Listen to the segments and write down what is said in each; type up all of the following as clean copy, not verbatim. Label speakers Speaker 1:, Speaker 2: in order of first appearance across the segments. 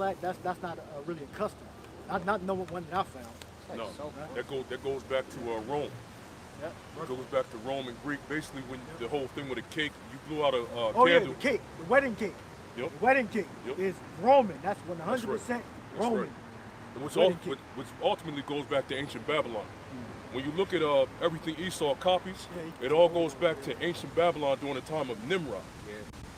Speaker 1: black, that's not really a custom. Not no one that I found.
Speaker 2: No, that goes back to Rome.
Speaker 1: Yep.
Speaker 2: It goes back to Rome and Greek. Basically, when the whole thing with a cake, you blew out a
Speaker 1: Oh yeah,
Speaker 2: candle.
Speaker 1: the cake, the wedding cake.
Speaker 2: Yep.
Speaker 1: The wedding cake
Speaker 2: Yep.
Speaker 1: is Roman. That's 100%
Speaker 2: That's right.
Speaker 1: Roman.
Speaker 2: Right. And which ultimately goes back to ancient Babylon. When you look at everything Esau copies, it all goes back to ancient Babylon during the time of Nimrod.
Speaker 3: Yeah.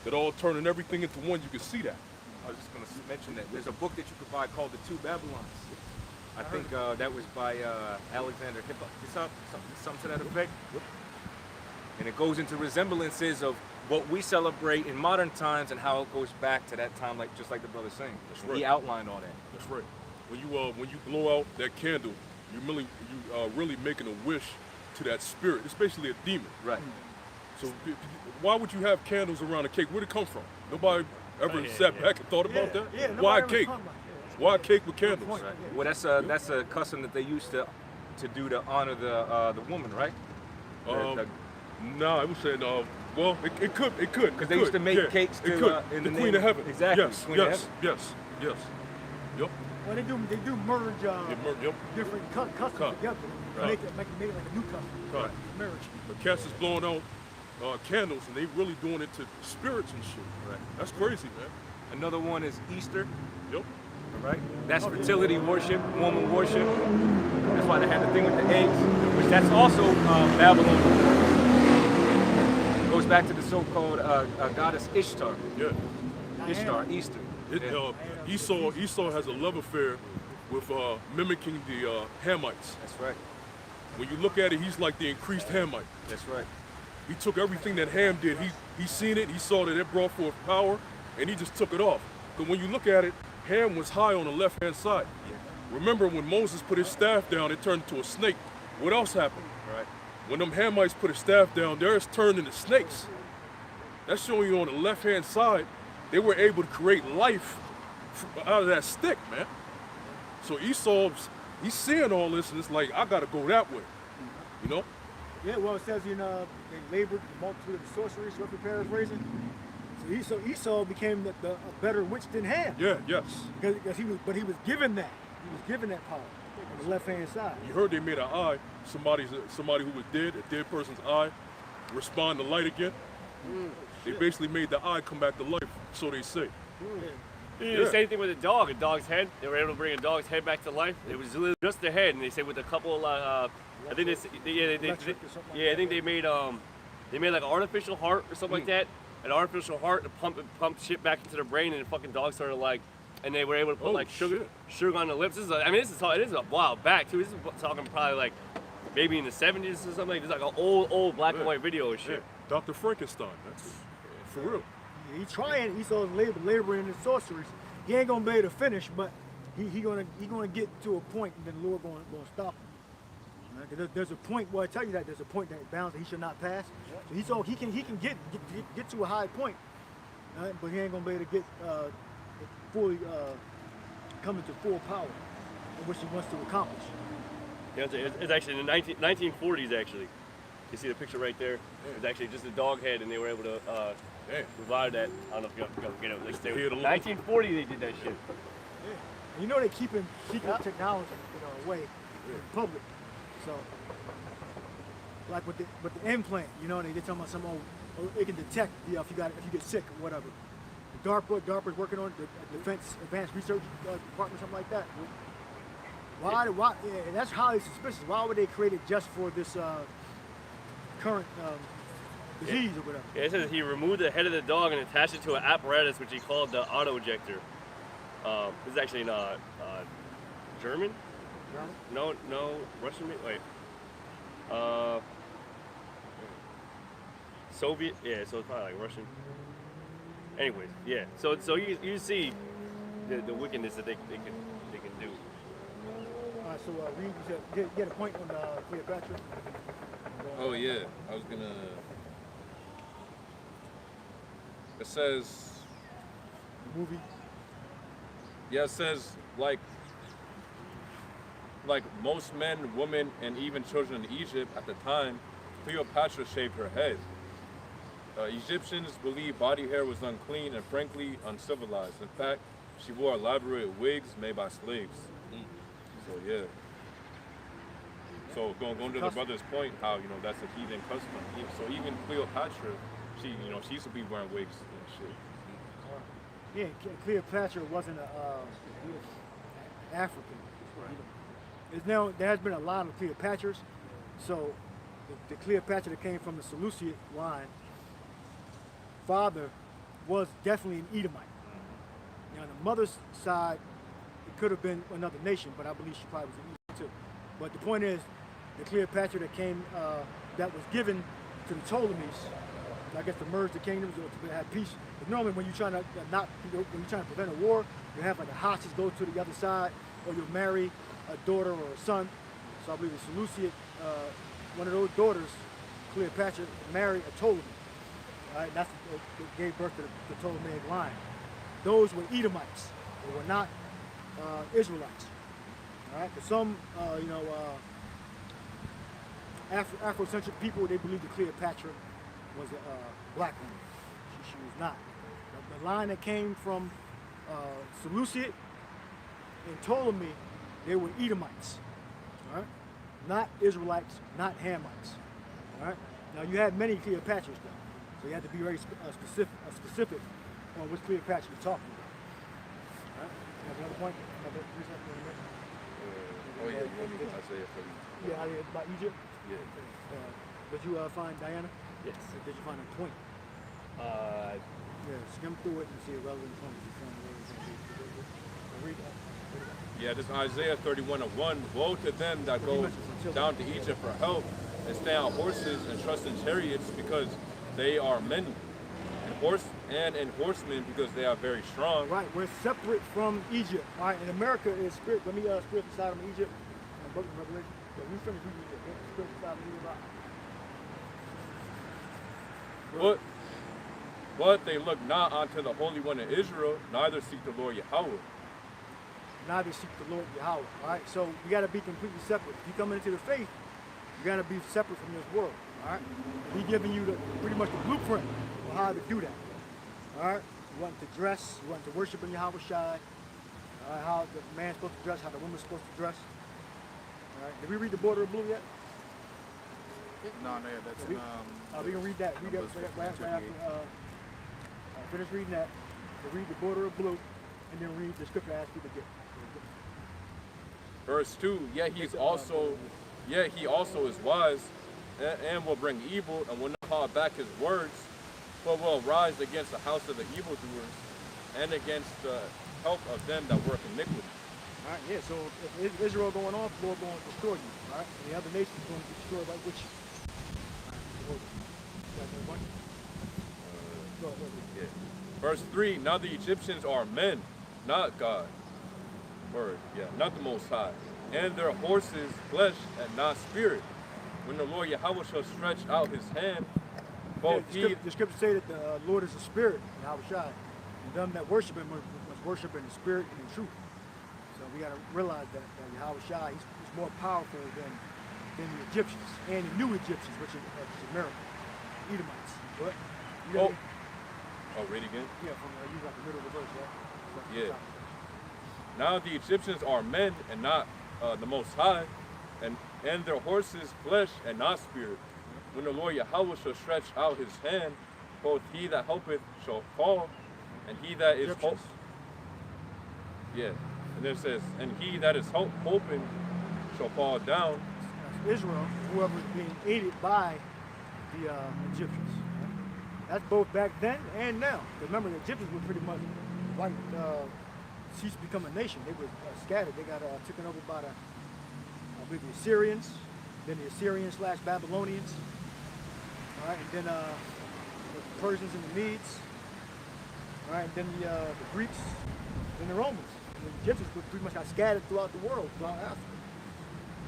Speaker 2: It all turning everything into one. You can see that.
Speaker 3: I was just going to mention that there's a book that you could buy called The Two Babylons. I think that was by Alexander Hippop, something to that effect. And it goes into resemblances of what we celebrate in modern times and how it goes back to that time, just like the brother's saying.
Speaker 2: That's right.
Speaker 3: He outlined all that.
Speaker 2: That's right. When you blow out that candle, you really making a wish to that spirit. It's basically a demon.
Speaker 3: Right.
Speaker 2: So why would you have candles around a cake? Where'd it come from? Nobody ever sat back and thought about that?
Speaker 1: Yeah,
Speaker 2: Why
Speaker 1: nobody
Speaker 2: cake?
Speaker 1: ever thought about that.
Speaker 2: Why cake with candles?
Speaker 3: Right. Well, that's a custom that they used to do to honor the woman, right?
Speaker 2: No, I was saying, well, it could.
Speaker 3: Because they used to make cakes to,
Speaker 2: it could.
Speaker 3: in
Speaker 2: the
Speaker 3: the
Speaker 2: Queen
Speaker 3: name
Speaker 2: of Heaven.
Speaker 3: Exactly.
Speaker 2: Yes,
Speaker 3: Queen of
Speaker 2: yes,
Speaker 3: Heaven.
Speaker 2: yes. Yep.
Speaker 1: Well, they do merge
Speaker 2: Yep.
Speaker 1: different customs together.
Speaker 2: Right.
Speaker 1: Make it like a new custom.
Speaker 2: Right.
Speaker 1: Marriage.
Speaker 2: The cats is blowing out candles, and they really doing it to spirits and shit.
Speaker 3: Right.
Speaker 2: That's crazy, man.
Speaker 3: Another one is Easter.
Speaker 2: Yep.
Speaker 3: Right? That's fertility worship, woman worship. That's why they had the thing with the eggs, which that's also Babylon. Goes back to the so-called goddess Ishtar.
Speaker 2: Yeah.
Speaker 3: Ishtar, Easter.
Speaker 2: Esau has a love affair with mimicking the Hamites.
Speaker 3: That's right.
Speaker 2: When you look at it, he's like the increased Hamite.
Speaker 3: That's right.
Speaker 2: He took everything that Ham did. He seen it. He saw that it brought forth power, and he just took it off. But when you look at it, Ham was high on the left-hand side. Remember when Moses put his staff down, it turned into a snake. What else happened?
Speaker 3: Right.
Speaker 2: When them Hamites put his staff down, theirs turned into snakes. That's showing you on the left-hand side, they were able to create life out of that stick, man. So Esau, he's seeing all this, and it's like, I gotta go that way, you know?
Speaker 1: Yeah, well, it says they labored the multitude of the sorceries, roughly paraphrasing. So Esau became a better witch than Ham.
Speaker 2: Yeah, yes.
Speaker 1: Because he was given that. He was given that power on the left-hand side.
Speaker 2: You heard they made an eye, somebody who was dead, a dead person's eye, respond to light again. They basically made the eye come back to life, so they say.
Speaker 4: The same thing with a dog, a dog's head. They were able to bring a dog's head back to life. It was literally just the head, and they said with a couple, I think I think they made like an artificial heart or something like that. An artificial heart to pump shit back into their brain, and the fucking dog started and they were able to put sugar on the lips. This is a while back too. This is talking probably like maybe in the 70s or something. It's like an old black and white video and shit.
Speaker 2: Dr. Frankenstein, that's for real.
Speaker 1: He's trying. Esau's laboring in the sorceries. He ain't gonna be able to finish, but he gonna get to a point, and then the Lord gonna stop him. Right? There's a point. Well, I tell you that there's a point that bounds that he should not pass. So he can get to a high point, right? But he ain't gonna be able to get fully come into full power, which he wants to accomplish.
Speaker 4: Yeah, it's actually in the 1940s actually. You see the picture right there? It's actually just a dog head, and they were able to revive that. I don't know if you can get it. Like, 1940 they did that shit.
Speaker 1: Yeah. You know they're keeping technology away from the public. So, like with the implant, they're talking about it can detect if you get sick or whatever. DARPA's working on the Defense Advanced Research Department, something like that. Why? Yeah, that's highly suspicious. Why would they create it just for this current disease or whatever?
Speaker 4: Yeah, it says he removed the head of the dog and attached it to an apparatus which he called the auto-ejector. This is actually in German? No, Russian. Wait. Soviet. Yeah, so it's probably like Russian. Anyways, yeah. So you see the wickedness that they can do.
Speaker 1: All right. So Reed, you get a point on Cleopatra.
Speaker 5: Oh yeah, I was gonna. It says.
Speaker 1: The movie.
Speaker 5: Yeah, it says like most men, women, and even children in Egypt at the time, Cleopatra shaved her head. Egyptians believed body hair was unclean and frankly uncivilized. In fact, She wore elaborate wigs made by slaves. So yeah. So going to the brother's point, how that's a heathen custom. So even Cleopatra, she she used to be wearing wigs and shit.
Speaker 1: Yeah, Cleopatra wasn't African. There has been a lot of Cleopatras. So the Cleopatra that came from the Seleucid line, father was definitely an Edomite. Now, on the mother's side, it could have been another nation, but I believe she probably was an Edomite too. But the point is, the Cleopatra that came, that was given to the Ptolemies, I guess to merge the kingdoms or to have peace. But normally, when you're trying to when you're trying to prevent a war, you have like a hostage go to the other side, or you'll marry a daughter or a son. So I believe the Seleucid, one of those daughters, Cleopatra, married a Ptolemy. Right? That's what gave birth to the Ptolemaic line. Those were Edomites. They were not Israelites. All right, but some, Afrocentric people, they believe that Cleopatra was a black woman. She was not. The line that came from Seleucid and Ptolemy, they were Edomites. All right, not Israelites, not Hamites. All right. Now you had many Cleopatras though, so you had to be very specific on which Cleopatra you're talking about. All right. You have another point?
Speaker 5: Oh yeah, Isaiah 30.
Speaker 1: Yeah, about Egypt.
Speaker 5: Yeah.
Speaker 1: Did you find Diana?
Speaker 4: Yes.
Speaker 1: Did you find a point? Yeah, skim through it and see a relevant point. Read that.
Speaker 5: Yeah, this Isaiah 31:1. Woe to them that go down to Egypt for help and stay on horses and trust in chariots because they are many, and horsemen because they are very strong.
Speaker 1: Right, we're separate from Egypt. All right, and America is spirit. Let me spirit inside of Egypt. Book of Revelation. Yeah, we finished reading Egypt. Spirit inside of Egypt.
Speaker 5: But they look not unto the Holy One of Israel, neither seek the Lord Yahweh.
Speaker 1: Neither seek the Lord Yahweh. All right, so you got to be completely separate. If you come into the faith, you got to be separate from this world. All right, He's giving you pretty much the blueprint on how to do that. All right, you want to dress, you want to worship in Yahweh Shai. How the man's supposed to dress, how the woman's supposed to dress. All right, did we read the border of blue yet?
Speaker 6: No, that's
Speaker 1: we can read that. Read that right after. Finish reading that. So read the border of blue, and then read the scripture I asked you to get.
Speaker 5: Verse 2. Yet he also is wise, and will bring evil, and will not call back his words, but will rise against the house of the evildoers, and against the help of them that work iniquity.
Speaker 1: All right, yeah. So if Israel going off, the Lord going to destroy you. All right, and the other nations going to be destroyed by which.
Speaker 5: Yeah. Verse 3, now the Egyptians are men, not God. Word, yeah, not the Most High. And their horses flesh and not spirit. When the Lord Yahweh shall stretch out his hand, both
Speaker 1: the scriptures say that the Lord is a spirit, Yahweh Shai, and them that worship him must worship in the spirit and in truth. So we got to realize that Yahweh Shai, he's more powerful than the Egyptians and the new Egyptians, which is America, Edomites. What?
Speaker 5: Read again?
Speaker 1: Yeah, from you got the middle of the verse, right?
Speaker 5: Yeah. Now the Egyptians are men and not the Most High, and their horses flesh and not spirit. When the Lord Yahweh shall stretch out his hand, both he that helpeth shall fall, and he that is hope. Yeah. And then it says, and he that is hoping shall fall down.
Speaker 1: Israel, whoever is being aided by the Egyptians. That's both back then and now. Remember, the Egyptians were pretty much wiped, ceased to become a nation. They were scattered. They got taken over by I believe the Assyrians, then the Assyrians / Babylonians. All right, and then the Persians and the Medes. All right, and then the Greeks, then the Romans. And the Egyptians pretty much got scattered throughout the world, throughout Africa.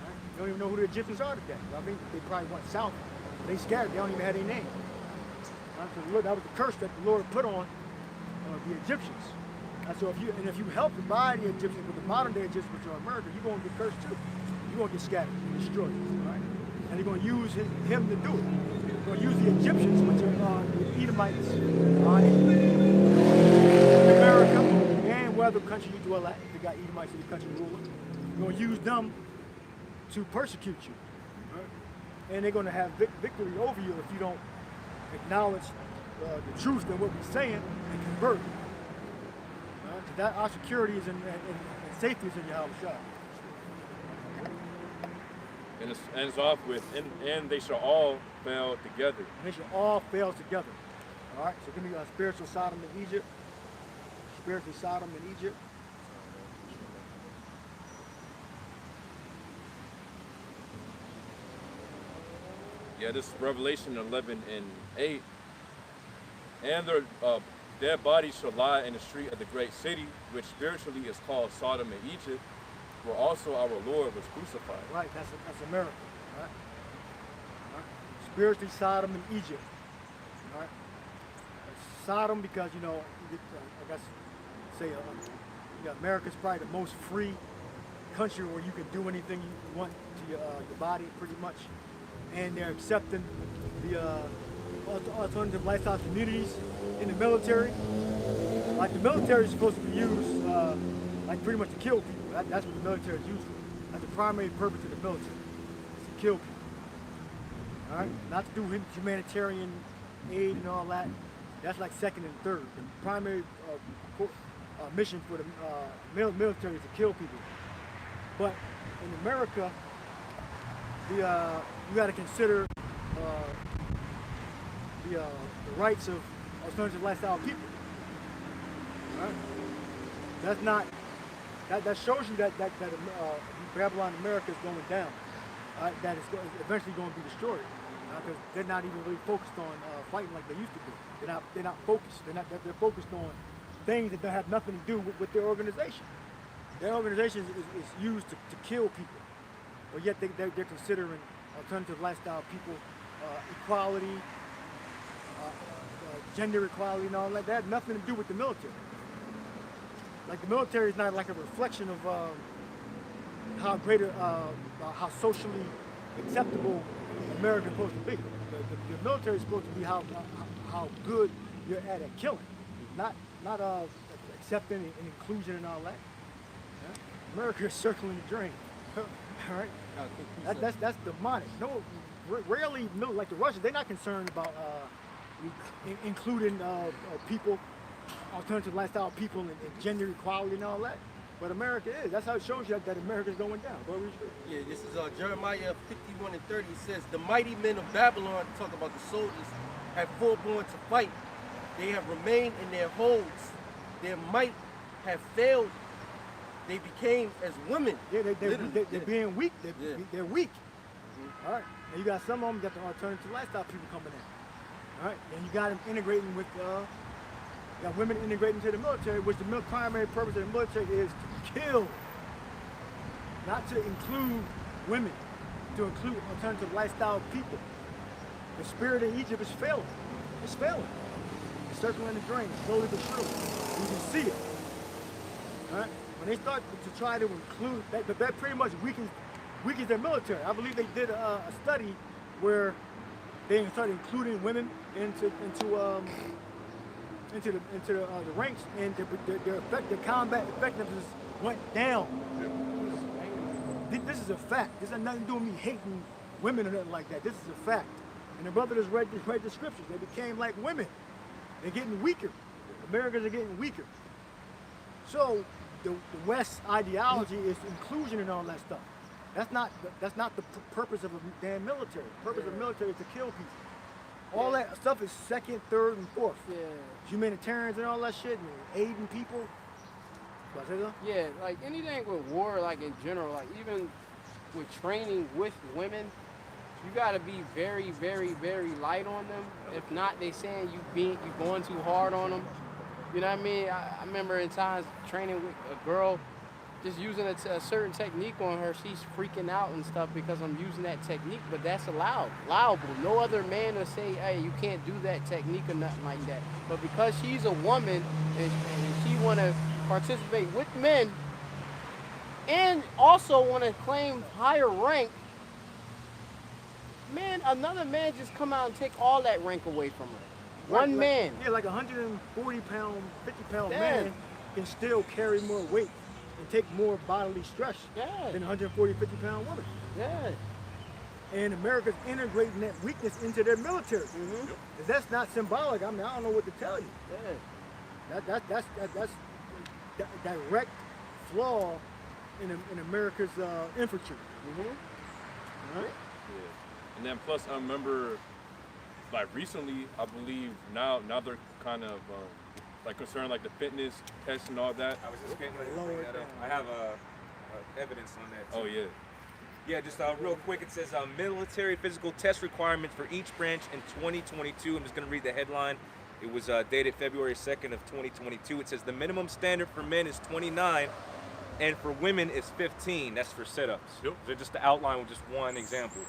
Speaker 1: Right? You don't even know who the Egyptians are today. I mean, they probably went south. They scattered. They don't even have any name. So that was the curse that the Lord put on the Egyptians. And so if you help by the Egyptians with the modern day Egyptians, which are America, you're going to get cursed too. You're going to get scattered and destroyed, right? And they're going to use him to do it. They're going to use the Egyptians, which are the Edomites, in America and wherever country you dwell at, if you got Edomites in the country ruler, you're going to use them to persecute you. Right? And they're going to have victory over you if you don't acknowledge the truth and what we're saying and convert. Right? So that our security is and safety is in Yahweh Shah.
Speaker 5: And it ends off with, and they shall all fail together.
Speaker 1: And they shall all fail together. All right, so give me a spiritual Sodom in Egypt. Spiritual Sodom in Egypt.
Speaker 5: Yeah, this is Revelation 11 and 8. And their dead bodies shall lie in the street of the great city, which spiritually is called Sodom and Egypt, where also our Lord was crucified.
Speaker 1: Right, that's America. Right? All right. Spiritually Sodom in Egypt. All right. Sodom because, you know, I guess, say, America's probably the most free country where you can do anything you want to your body, pretty much. And they're accepting the alternative lifestyle communities in the military. Like the military is supposed to be used, like pretty much to kill people. That's what the military is used for. That's the primary purpose of the military, is to kill people. All right, not to do humanitarian aid and all that. That's like second and third. The primary mission for the military is to kill people. But in America, you got to consider the rights of alternative lifestyle people. Right? That's not. That shows you that Babylon America is going down. That is eventually going to be destroyed because they're not even really focused on fighting like they used to be. They're not focused. They're focused on things that don't have nothing to do with their organization. Their organization is used to kill people, but yet they're considering alternative lifestyle people, equality, gender equality, and all that. That has nothing to do with the military. Like the military is not like a reflection of how greater, how socially acceptable America is supposed to be. The military is supposed to be how good you're at killing, not accepting and inclusion and all that. Yeah? America is circling the drain. All right, that's demonic. No, rarely, no, like the Russians, they're not concerned about including people. Alternative lifestyle people and gender equality and all that. But America is. That's how it shows you that America is going down.
Speaker 7: Yeah, this is Jeremiah 51 and 30. It says, the mighty men of Babylon, talk about the soldiers, have forborne to fight. They have remained in their holds. Their might have failed. They became as women.
Speaker 1: Yeah, they're being weak. They're weak. All right. And you got some of them got the alternative lifestyle people coming in. All right. And you got them integrating with you got women integrating into the military, which the primary purpose of the military is to kill, not to include women, to include alternative lifestyle people. The spirit in Egypt is failing. It's failing. It's circling the drain, slowly but surely. You can see it. All right? When they start to try to include, that pretty much weakens their military. I believe they did a study where they started including women into the ranks, and their combat effectiveness went down. This is a fact. This has nothing to do with me hating women or nothing like that. This is a fact. And the brother just read the scriptures. They became like women. They're getting weaker. Americans are getting weaker. So the West ideology is inclusion and all that stuff. That's not the purpose of a damn military. The purpose of the military is to kill people. All that stuff is second, third, and fourth.
Speaker 8: Yeah.
Speaker 1: Humanitarians and all that shit, and aiding people.
Speaker 8: Yeah, like anything with war, like in general, like even with training with women, you gotta be very, very, very light on them. If not, they saying you going too hard on them. You know what I mean? I remember in times training with a girl, just using a certain technique on her, she's freaking out and stuff because I'm using that technique, but that's allowable. No other man will say, hey, you can't do that technique or nothing like that. But because she's a woman and she want to participate with men and also want to claim higher rank, man, another man just come out and take all that rank away from her. One man.
Speaker 1: Yeah, like 140 pound, 50 pound
Speaker 8: Yeah.
Speaker 1: man can still carry more weight and take more bodily stress
Speaker 8: Yeah.
Speaker 1: than a 140, 50-pound woman.
Speaker 8: Yeah.
Speaker 1: And America's integrating that weakness into their military. If that's not symbolic, I mean, I don't know what to tell you.
Speaker 8: Yeah.
Speaker 1: That's direct flaw in America's infantry. Right?
Speaker 5: Yeah. And then plus, I remember, like recently, I believe now they're kind of like concerned like the fitness tests and all that.
Speaker 3: I was just getting ready to bring that up. I have evidence on that too.
Speaker 5: Oh yeah.
Speaker 3: Yeah, just real quick, it says military physical test requirements for each branch in 2022. I'm just going to read the headline. It was dated February 2nd of 2022. It says the minimum standard for men is 29 and for women is 15. That's for sit-ups.
Speaker 2: Yep.
Speaker 3: So just to outline with just one example.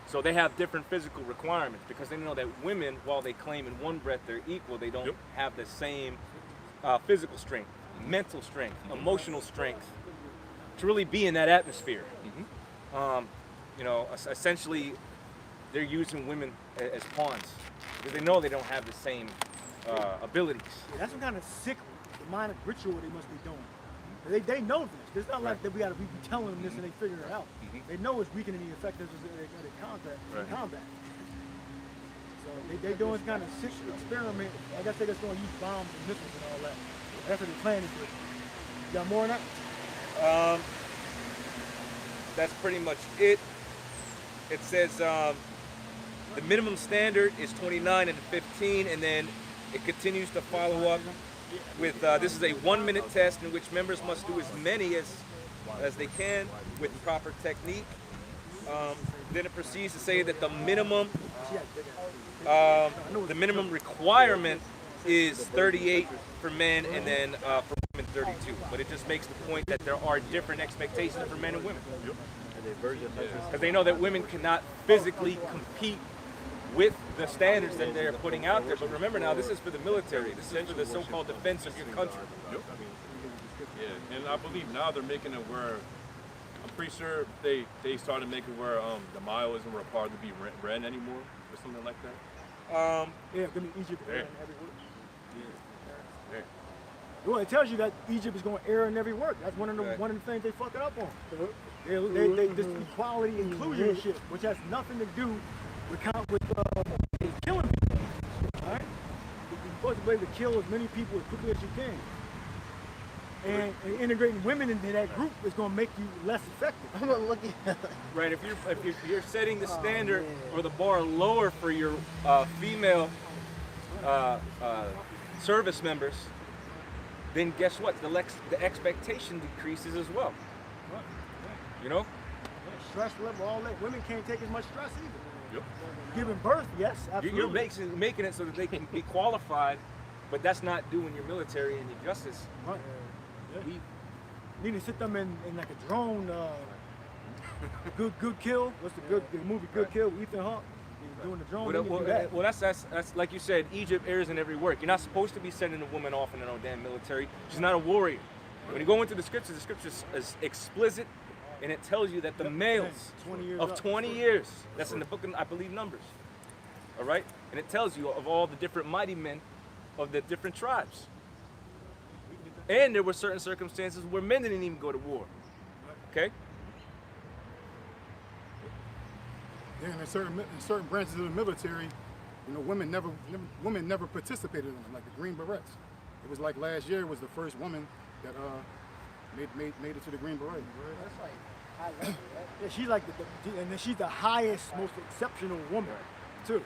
Speaker 3: So they have different physical requirements because they know that women, while they claim in one breath they're equal, they don't have the same physical strength, mental strength, emotional strength to really be in that atmosphere. You know, essentially, they're using women as pawns because they know they don't have the same abilities.
Speaker 1: Yeah, that's some kind of sick demonic ritual they must be doing. They know this. It's not like that we gotta be telling them this and they figure it out. They know it's weakening the effectiveness of their combat. So they doing this kind of sick experiment. I guess they're just gonna use bombs and missiles and all that. That's what they're planning for. You got more on that?
Speaker 3: That's pretty much it. It says the minimum standard is 29 and 15, and then it continues to follow up with this is a 1-minute test in which members must do as many as they can with proper technique. Then it proceeds to say that the minimum requirement is 38 for men, and then for women 32. But it just makes the point that there are different expectations for men and women. Because they know that women cannot physically compete with the standards that they're putting out there. But remember now, this is for the military. This is for the so-called defense of your country.
Speaker 5: Yeah, and I believe now they're making it where I'm pretty sure they started making where the mile isn't required to be ran anymore or something like that.
Speaker 1: Yeah, give me Egypt air in every work. Well, it tells you that Egypt is going to err in every work. That's one of the things they fucking up on. They this equality inclusion shit, which has nothing to do with killing people. All right, you're supposed to be able to kill as many people as quickly as you can. And integrating women into that group is going to make you less effective. I'm not looking.
Speaker 3: Right. If you're setting the standard or the bar lower for your female service members, then guess what? The expectation decreases as well. You know?
Speaker 1: Stress level, all that. Women can't take as much stress either.
Speaker 2: Yep.
Speaker 1: Giving birth, yes, absolutely.
Speaker 3: You're making it so that they can be qualified, but that's not doing your military any justice.
Speaker 1: Right. We need to sit them in like a drone. Good Kill. What's the movie Good Kill with Ethan Hawke? He's doing the drone.
Speaker 3: Well, that's like you said. Egypt errs in every work. You're not supposed to be sending a woman off in no damn military. She's not a warrior. When you go into the scripture is explicit, and it tells you that the males 20 years. That's in the book of, I believe, Numbers. All right, and it tells you of all the different mighty men of the different tribes. And there were certain circumstances where men didn't even go to war. Okay?
Speaker 6: Yeah, and in certain branches of the military, you know, women never participated in them, like the Green Berets. It was like last year was the first woman that made it to the Green Beret.
Speaker 1: That's like high level, right? Yeah, she's like and she's the highest, most exceptional woman too.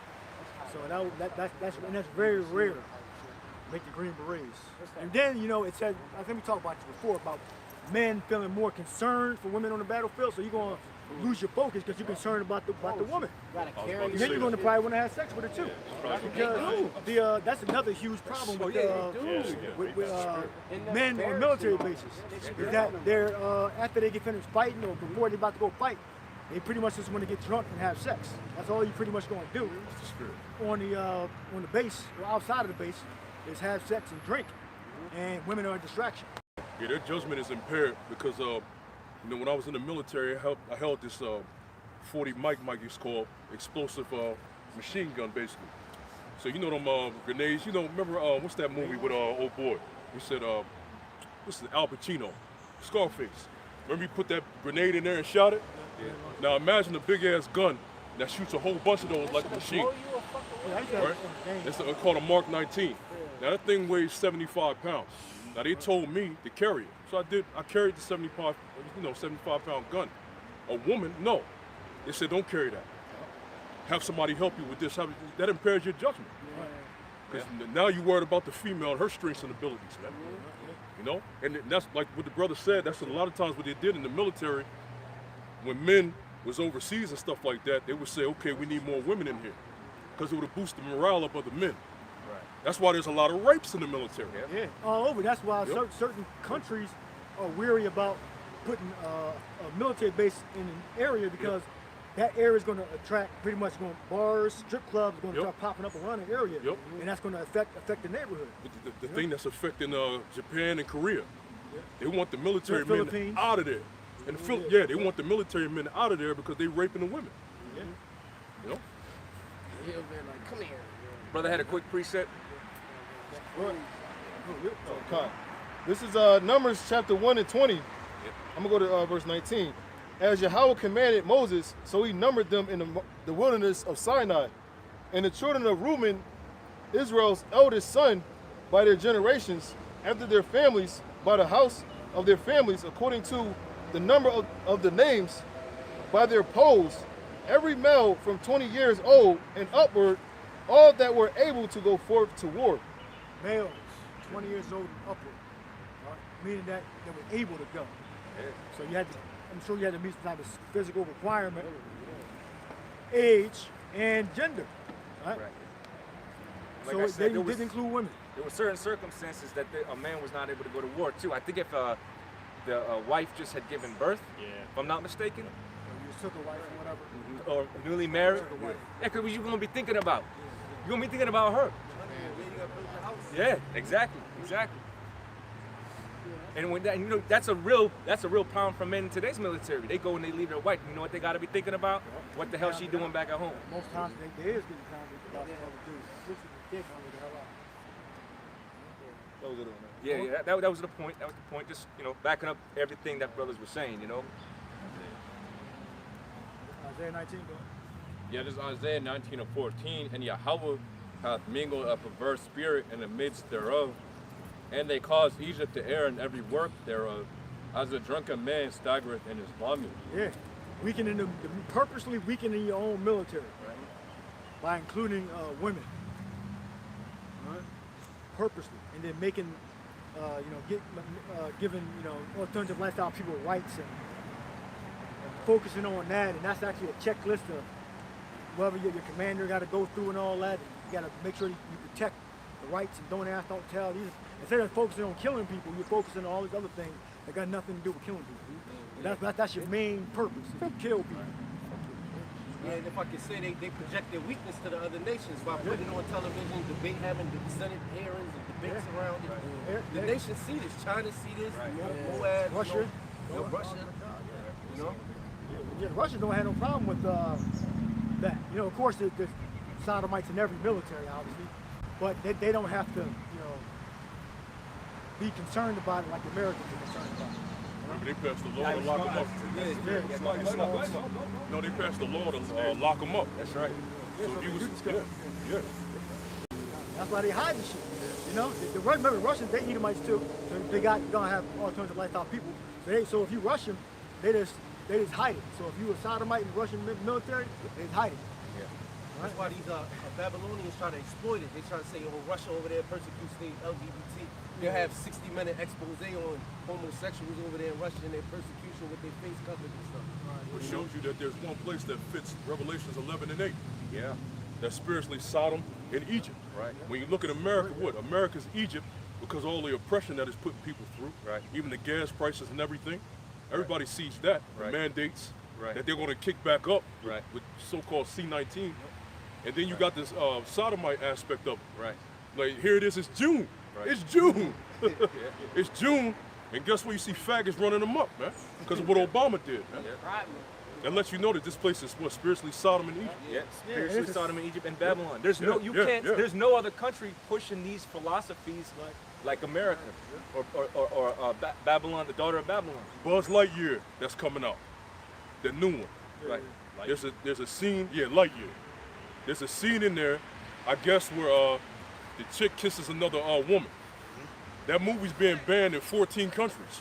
Speaker 1: So that's very rare. Make the Green Berets. And then, you know, it said, I think we talked about this before, about men feeling more concerned for women on the battlefield, so you're going to lose your focus because you're concerned about the woman. And then you're going to probably want to have sex with her too. Because that's another huge problem with men on military bases, is that they're, after they get finished fighting or before they're about to go fight, they pretty much just want to get drunk and have sex. That's all you're pretty much going to do on the base or outside of the base. Is have sex and drink, and women are a distraction.
Speaker 2: Yeah, their judgment is impaired because, you know, when I was in the military, I held this 40 Mike it's called explosive machine gun, basically. So you know them grenades. You know, remember what's that movie with old boy? He said what's the Al Pacino, Scarface. Remember he put that grenade in there and shot it?
Speaker 3: Yeah.
Speaker 2: Now imagine a big ass gun that shoots a whole bunch of those like a machine.
Speaker 1: Yeah, I used to have
Speaker 2: Right?
Speaker 1: it in the game.
Speaker 2: It's called a Mark 19. Now that thing weighs 75 pounds. Now they told me to carry it, so I carried the 75 pound gun. A woman, no. They said don't carry that. Have somebody help you with this. That impairs your judgment. Because now you're worried about the female and her strengths and abilities, man. You know, and that's like what the brother said. That's a lot of times what they did in the military. When men was overseas and stuff like that, they would say, okay, we need more women in here, because it would have boosted the morale of other men.
Speaker 3: Right.
Speaker 2: That's why there's a lot of rapes in the military.
Speaker 1: Yeah, all over. That's why
Speaker 2: Yep.
Speaker 1: certain countries are weary about putting a military base in an area, because that area is going to attract pretty much bars, strip clubs are going to
Speaker 2: Yep.
Speaker 1: start popping up around the area,
Speaker 2: Yep.
Speaker 1: and that's going to affect the neighborhood.
Speaker 2: But the thing that's affecting Japan and Korea, they want the military
Speaker 1: The
Speaker 2: men
Speaker 1: Philippines.
Speaker 2: out of there. And they want the military men out of there because they raping the women.
Speaker 1: Yeah.
Speaker 2: You know?
Speaker 8: He'll be like, come here.
Speaker 3: Brother had a quick preset.
Speaker 6: Okay. This is Numbers chapter 1 and 20. I'm going to go to verse 19. As Yahweh commanded Moses, so he numbered them in the wilderness of Sinai. And the children of Reuben, Israel's eldest son, by their generations, after their families, by the house of their families, according to the number of the names, by their polls, every male from 20 years old and upward, all that were able to go forth to war.
Speaker 1: Males, 20 years old and upward, right? Meaning that they were able to go. So I'm sure you had to meet some type of physical requirement, age, and gender, right?
Speaker 3: Like
Speaker 1: So
Speaker 3: I said,
Speaker 1: they did include women.
Speaker 3: There were certain circumstances that a man was not able to go to war too. I think if the wife just had given birth, if I'm not mistaken,
Speaker 1: Or you took a wife or whatever.
Speaker 3: or newly married,
Speaker 1: Took a wife.
Speaker 3: yeah, because you're gonna be thinking about. You're gonna be thinking about her. Yeah, exactly. And when that, that's a real problem for men in today's military. They go and they leave their wife. You know what they got to be thinking about? What the hell she doing back at home?
Speaker 1: Most times they is getting convicted about what to do. This is the kid coming the hell out.
Speaker 6: That was it on that.
Speaker 3: Yeah, that was the point. That was the point. Just backing up everything that brothers were saying.
Speaker 1: Isaiah 19, go.
Speaker 5: Yeah, this is Isaiah 19 and 14. And Yahweh hath mingled a perverse spirit in the midst thereof, and they caused Egypt to err in every work thereof, as a drunken man staggereth in his vomit.
Speaker 1: Yeah, purposely weakening your own military, right? By including women, right? Purposely, and then making, giving alternative lifestyle people rights and focusing on that, and that's actually a checklist of whatever your commander got to go through and all that. You got to make sure you protect the rights and don't ask, don't tell. Instead of focusing on killing people, you're focusing on all these other things that got nothing to do with killing people. That's your main purpose, is to kill people.
Speaker 7: Yeah, and if I could say, they project their weakness to the other nations by putting on television, having the Senate hearings and debates around it. The nations see this. China see this. Moab,
Speaker 1: Russia.
Speaker 7: Russia.
Speaker 1: Yeah, the Russians don't have no problem with that. Of course, there's sodomites in every military, obviously, but they don't have to, be concerned about it like the Americans are concerned about it.
Speaker 2: Remember they passed the law to lock them up. No, they passed the law to lock them up.
Speaker 3: That's right.
Speaker 2: So if you was,
Speaker 1: That's why they hide the shit. Remember, the Russians, they Edomites too. So they gonna have alternative lifestyle people. So if you Russian, they just hide it. So if you a sodomite in the Russian military, they just hide it.
Speaker 7: That's why these Babylonians try to exploit it. They try to say, Russia over there persecutes the LGBT. They'll have 60-minute expose on homosexuals over there in Russia and their persecution with their face covered and stuff.
Speaker 2: Which shows you that there's one place that fits Revelations 11 and 8.
Speaker 3: Yeah.
Speaker 2: That's spiritually Sodom and Egypt.
Speaker 3: Right.
Speaker 2: When you look at America, what? America's Egypt because of all the oppression that is putting people through.
Speaker 3: Right.
Speaker 2: Even the gas prices and everything. Everybody sees that.
Speaker 3: Right.
Speaker 2: The mandates
Speaker 3: Right.
Speaker 2: that they're going to kick back up
Speaker 3: Right.
Speaker 2: with so-called C-19. And then you got this sodomite aspect of it.
Speaker 3: Right.
Speaker 2: Like, here it is, it's June.
Speaker 3: Right.
Speaker 2: It's June. It's June. And guess what? You see faggots running them up, man. Because of what Obama did, man. That lets you know that this place is what, spiritually Sodom and Egypt.
Speaker 3: Yeah, spiritually
Speaker 1: it's a-
Speaker 3: Sodom and Egypt and Babylon. There's
Speaker 2: Yeah,
Speaker 3: you
Speaker 2: yeah,
Speaker 3: can't.
Speaker 2: yeah.
Speaker 3: There's no other country pushing these philosophies like America, or Babylon, the daughter of Babylon.
Speaker 2: Buzz Lightyear that's coming out, the new one.
Speaker 3: Right.
Speaker 2: There's a scene, Lightyear. There's a scene in there, I guess, where the chick kisses another woman. That movie's being banned in 14 countries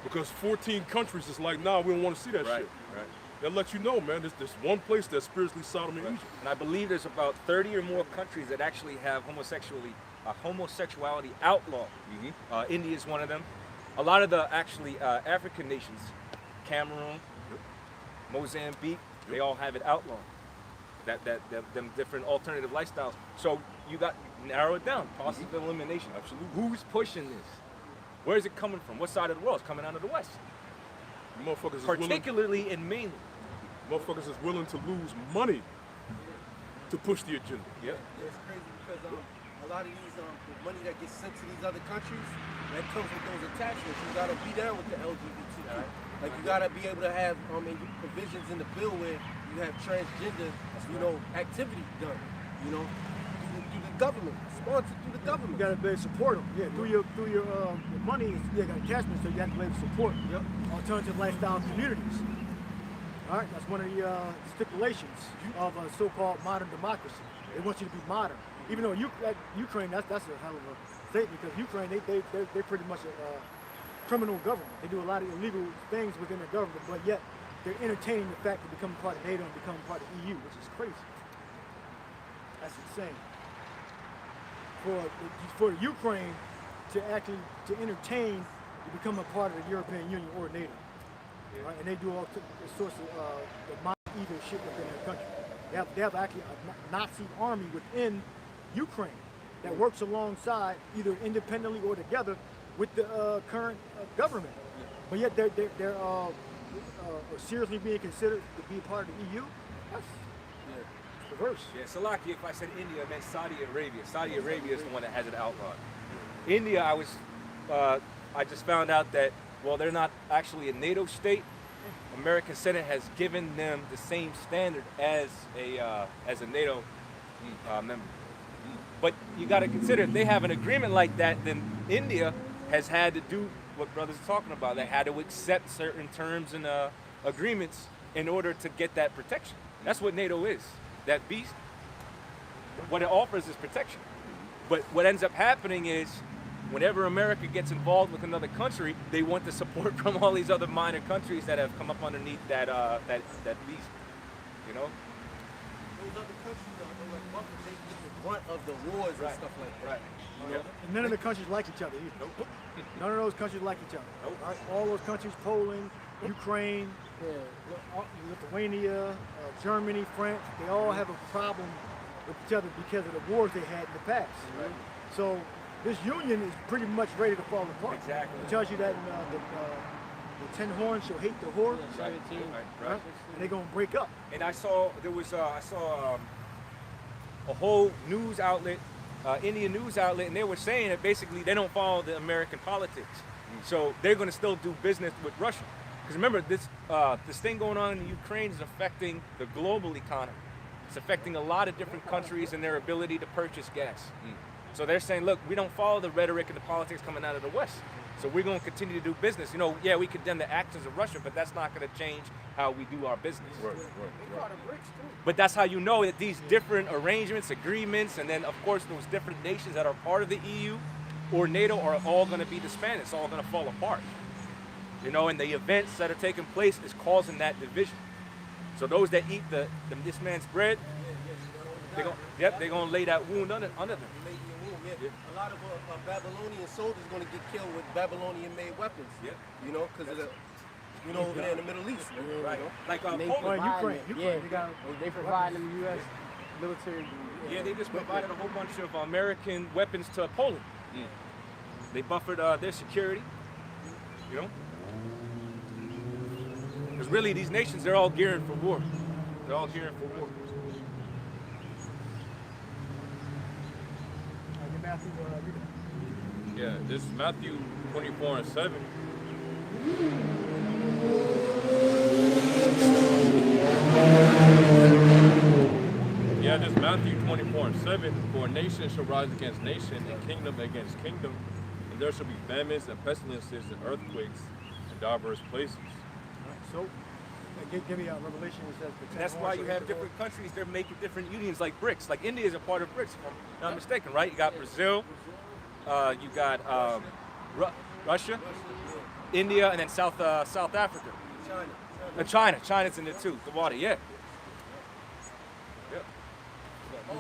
Speaker 2: because 14 countries is like, nah, we don't want to see that shit.
Speaker 3: Right.
Speaker 2: That lets you know, man, there's one place that's spiritually Sodom and Egypt.
Speaker 3: And I believe there's about 30 or more countries that actually have homosexuality outlawed. India is one of them. A lot of the African nations, Cameroon, Mozambique, they all have it outlawed. Them different alternative lifestyles. So you got narrow it down. Process of elimination.
Speaker 2: Absolutely.
Speaker 3: Who's pushing this? Where is it coming from? What side of the world? It's coming out of the West.
Speaker 2: Motherfuckers is
Speaker 3: Particularly in mainland.
Speaker 2: Motherfuckers is willing to lose money to push the agenda.
Speaker 3: Yeah.
Speaker 7: It's crazy because a lot of these the money that gets sent to these other countries, that comes with those attachments. You gotta be down with the LGBT. Like you gotta be able to have provisions in the bill where you have transgender, activity done. Through the government, sponsored through the government.
Speaker 1: You gotta be able to support them. Yeah, through your money, you got attachments, so you have to be able to support alternative lifestyle communities. All right, that's one of the stipulations of a so-called modern democracy. They want you to be modern. Even though Ukraine, that's a hell of a statement because Ukraine, they're pretty much a criminal government. They do a lot of illegal things within the government, but yet they're entertaining the fact of becoming part of NATO and becoming part of the EU, which is crazy. That's insane. For Ukraine to entertain to become a part of the European Union or NATO. Right? And they do all sorts of evil shit within their country. They have actually a Nazi army within Ukraine that works alongside, either independently or together, with the current government. But yet they're seriously being considered to be part of the EU. That's reverse.
Speaker 3: Yeah, Salaki, if I said India, I meant Saudi Arabia. Saudi Arabia is the one that has it outlawed. India, I just found out that, well, they're not actually a NATO state. American Senate has given them the same standard as a NATO member. But you got to consider, if they have an agreement like that, then India has had to do what brothers are talking about. They had to accept certain terms and agreements in order to get that protection. That's what NATO is. That beast, what it offers is protection. But what ends up happening is, whenever America gets involved with another country, they want the support from all these other minor countries that have come up underneath that beast. You know?
Speaker 7: Those other countries are like they get the brunt of the wars and stuff like that.
Speaker 3: Right.
Speaker 1: And none of the countries like each other either.
Speaker 3: Nope.
Speaker 1: None of those countries like each other.
Speaker 3: Nope.
Speaker 1: Right? All those countries, Poland, Ukraine, Lithuania, Germany, France, they all have a problem with each other because of the wars they had in the past.
Speaker 3: Right.
Speaker 1: So this union is pretty much ready to fall apart.
Speaker 3: Exactly.
Speaker 1: It tells you that the 10 horns shall hate the whore.
Speaker 3: Right.
Speaker 1: Right? And they're going to break up.
Speaker 3: And I saw a whole news outlet, Indian news outlet, and they were saying that basically they don't follow the American politics. So they're going to still do business with Russia. Because remember, this thing going on in Ukraine is affecting the global economy. It's affecting a lot of different countries and their ability to purchase gas. So they're saying, look, we don't follow the rhetoric and the politics coming out of the West. So we're going to continue to do business. We condemn the actions of Russia, but that's not going to change how we do our business.
Speaker 2: Right.
Speaker 3: But that's how you know that these different arrangements, agreements, and then, of course, those different nations that are part of the EU or NATO are all going to be disbanded. It's all going to fall apart. And the events that are taking place is causing that division. So those that eat this man's bread, they're going to lay that wound under them.
Speaker 7: A lot of Babylonian soldiers going to get killed with Babylonian-made weapons.
Speaker 3: Yeah.
Speaker 7: Because of the, over there in the Middle East.
Speaker 3: Right. Like
Speaker 8: They
Speaker 3: Poland.
Speaker 8: provide
Speaker 1: Ukraine,
Speaker 8: they provide them U.S. military.
Speaker 3: Yeah, they just provided a whole bunch of American weapons to Poland. They buffered their security. Because really, these nations, they're all gearing for war. They're all gearing for war.
Speaker 5: Yeah, this is Matthew 24:7. Yeah, this is Matthew 24:7. For nation shall rise against nation, and kingdom against kingdom, there shall be famines and pestilences and earthquakes in diverse places.
Speaker 1: So, give me a revelation that says the 10
Speaker 3: That's
Speaker 1: horns
Speaker 3: why
Speaker 1: shall
Speaker 3: you
Speaker 1: hit
Speaker 3: have
Speaker 1: the
Speaker 3: different countries. They're making different unions like BRICS. Like India is a part of BRICS, if I'm not mistaken, right? You got Brazil, you got Russia, India, and then South Africa. And China. China's in there too. The water, yeah.
Speaker 7: You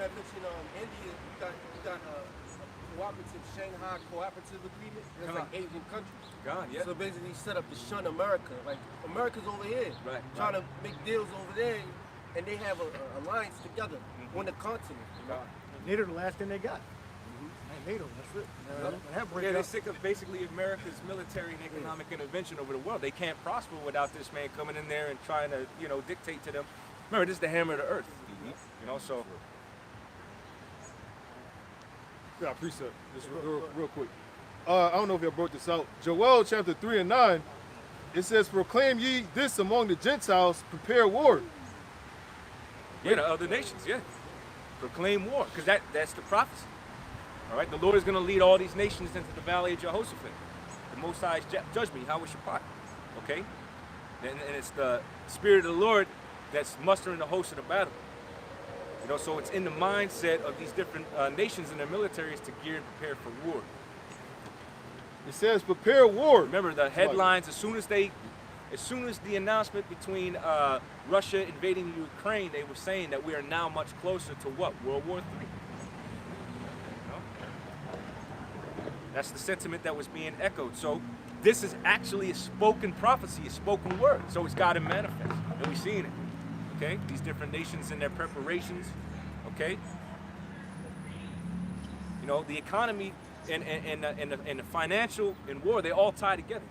Speaker 7: had mentioned India. You got cooperative Shanghai cooperative agreement. That's like Asian countries.
Speaker 3: God, yeah.
Speaker 7: So basically, set up to shun America. Like America's over here,
Speaker 3: Right.
Speaker 7: trying to make deals over there, and they have a alliance together on the continent.
Speaker 1: NATO, the last thing they got. NATO, that's it.
Speaker 3: Yeah, they're sick of basically America's military and economic intervention over the world. They can't prosper without this man coming in there and trying to, dictate to them. Remember, this is the hammer of the earth. So.
Speaker 2: Yeah, precept. Just real quick. I don't know if y'all brought this out. Joel chapter 3 and 9. It says, "Proclaim ye this among the Gentiles, prepare war."
Speaker 3: Yeah, the other nations, yeah. Proclaim war, because that's the prophecy. All right, the Lord is going to lead all these nations into the valley of Jehoshaphat. The Most High's judgment, how we should part. Okay? And it's the Spirit of the Lord that's mustering the host of the battle. So it's in the mindset of these different nations and their militaries to gear and prepare for war.
Speaker 2: It says, "Prepare war."
Speaker 3: Remember the headlines, as soon as the announcement between Russia invading Ukraine, they were saying that we are now much closer to what? World War III. That's the sentiment that was being echoed. So this is actually a spoken prophecy, a spoken word. So it's got to manifest. And we're seeing it. Okay? These different nations in their preparations. Okay? The economy and the financial and war, they all tie together,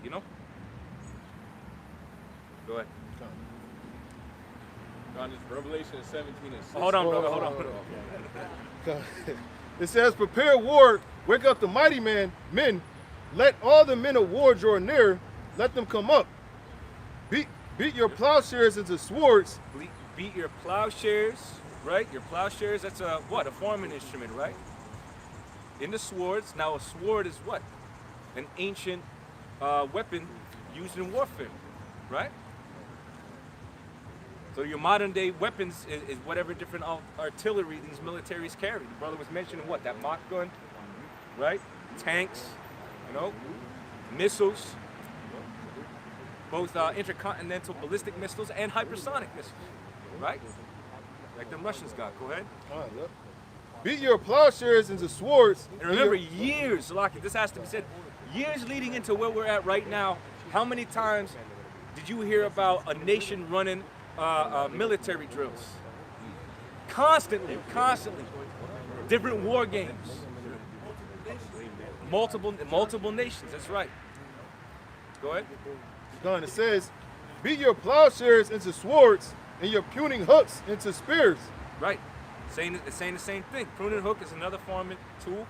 Speaker 3: Go ahead.
Speaker 5: God, it's Revelation 17 and 6.
Speaker 3: Hold on, brother. Hold on.
Speaker 2: It says, "Prepare war, wake up the mighty men, let all the men of war draw near, let them come up. Beat your plowshares into swords."
Speaker 3: Beat your plowshares, right? Your plowshares, that's a farming instrument, right? Into swords. Now a sword is what? An ancient weapon used in warfare, right? So your modern day weapons is whatever different artillery these militaries carry. The brother was mentioning what? That mock gun, right? Tanks, missiles, both intercontinental ballistic missiles and hypersonic missiles, right? Like the Russians got. Go ahead.
Speaker 2: Beat your plowshares into swords.
Speaker 3: And remember, years, Lockie, this has to be said, years leading into where we're at right now, how many times did you hear about a nation running military drills? Constantly. Different war games. Multiple nations, that's right. Go ahead.
Speaker 2: It says, "Beat your plowshares into swords and your pruning hooks into spears."
Speaker 3: Right. It's saying the same thing. Pruning hook is another farming tool.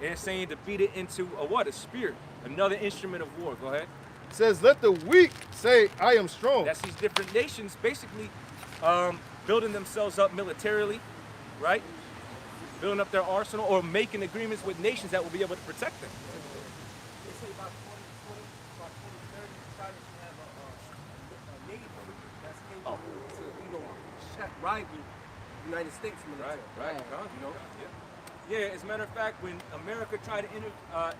Speaker 3: And it's saying to beat it into a spear. Another instrument of war. Go ahead.
Speaker 2: It says, "Let the weak say, I am strong."
Speaker 3: That's these different nations basically building themselves up militarily, right? Building up their arsenal or making agreements with nations that will be able to protect them.
Speaker 7: They say about 2030, China should have a Navy that's capable to, rival the United States military.
Speaker 3: Right. Yeah, as a matter of fact, when America tried to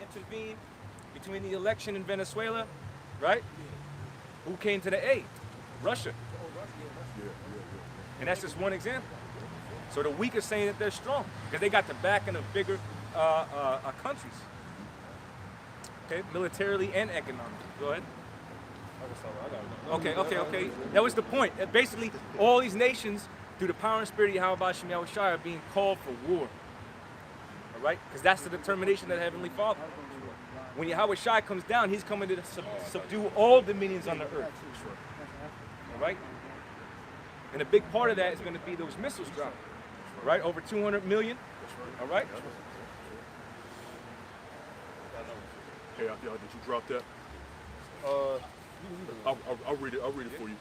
Speaker 3: intervene between the election in Venezuela, right? Who came to the aid? Russia. And that's just one example. So the weak are saying that they're strong because they got the backing of bigger countries. Okay, militarily and economically. Go ahead. Okay. That was the point. Basically, all these nations, through the power and spirit of Yahweh Shem Yahweh Shai, are being called for war. All right? Because that's the determination of the Heavenly Father. When Yahweh Shai comes down, he's coming to subdue all dominions on the earth. All right? And a big part of that is going to be those missiles dropping. All right? Over 200 million. All right?
Speaker 2: Hey, did you drop that? I'll read it. I'll read it for you.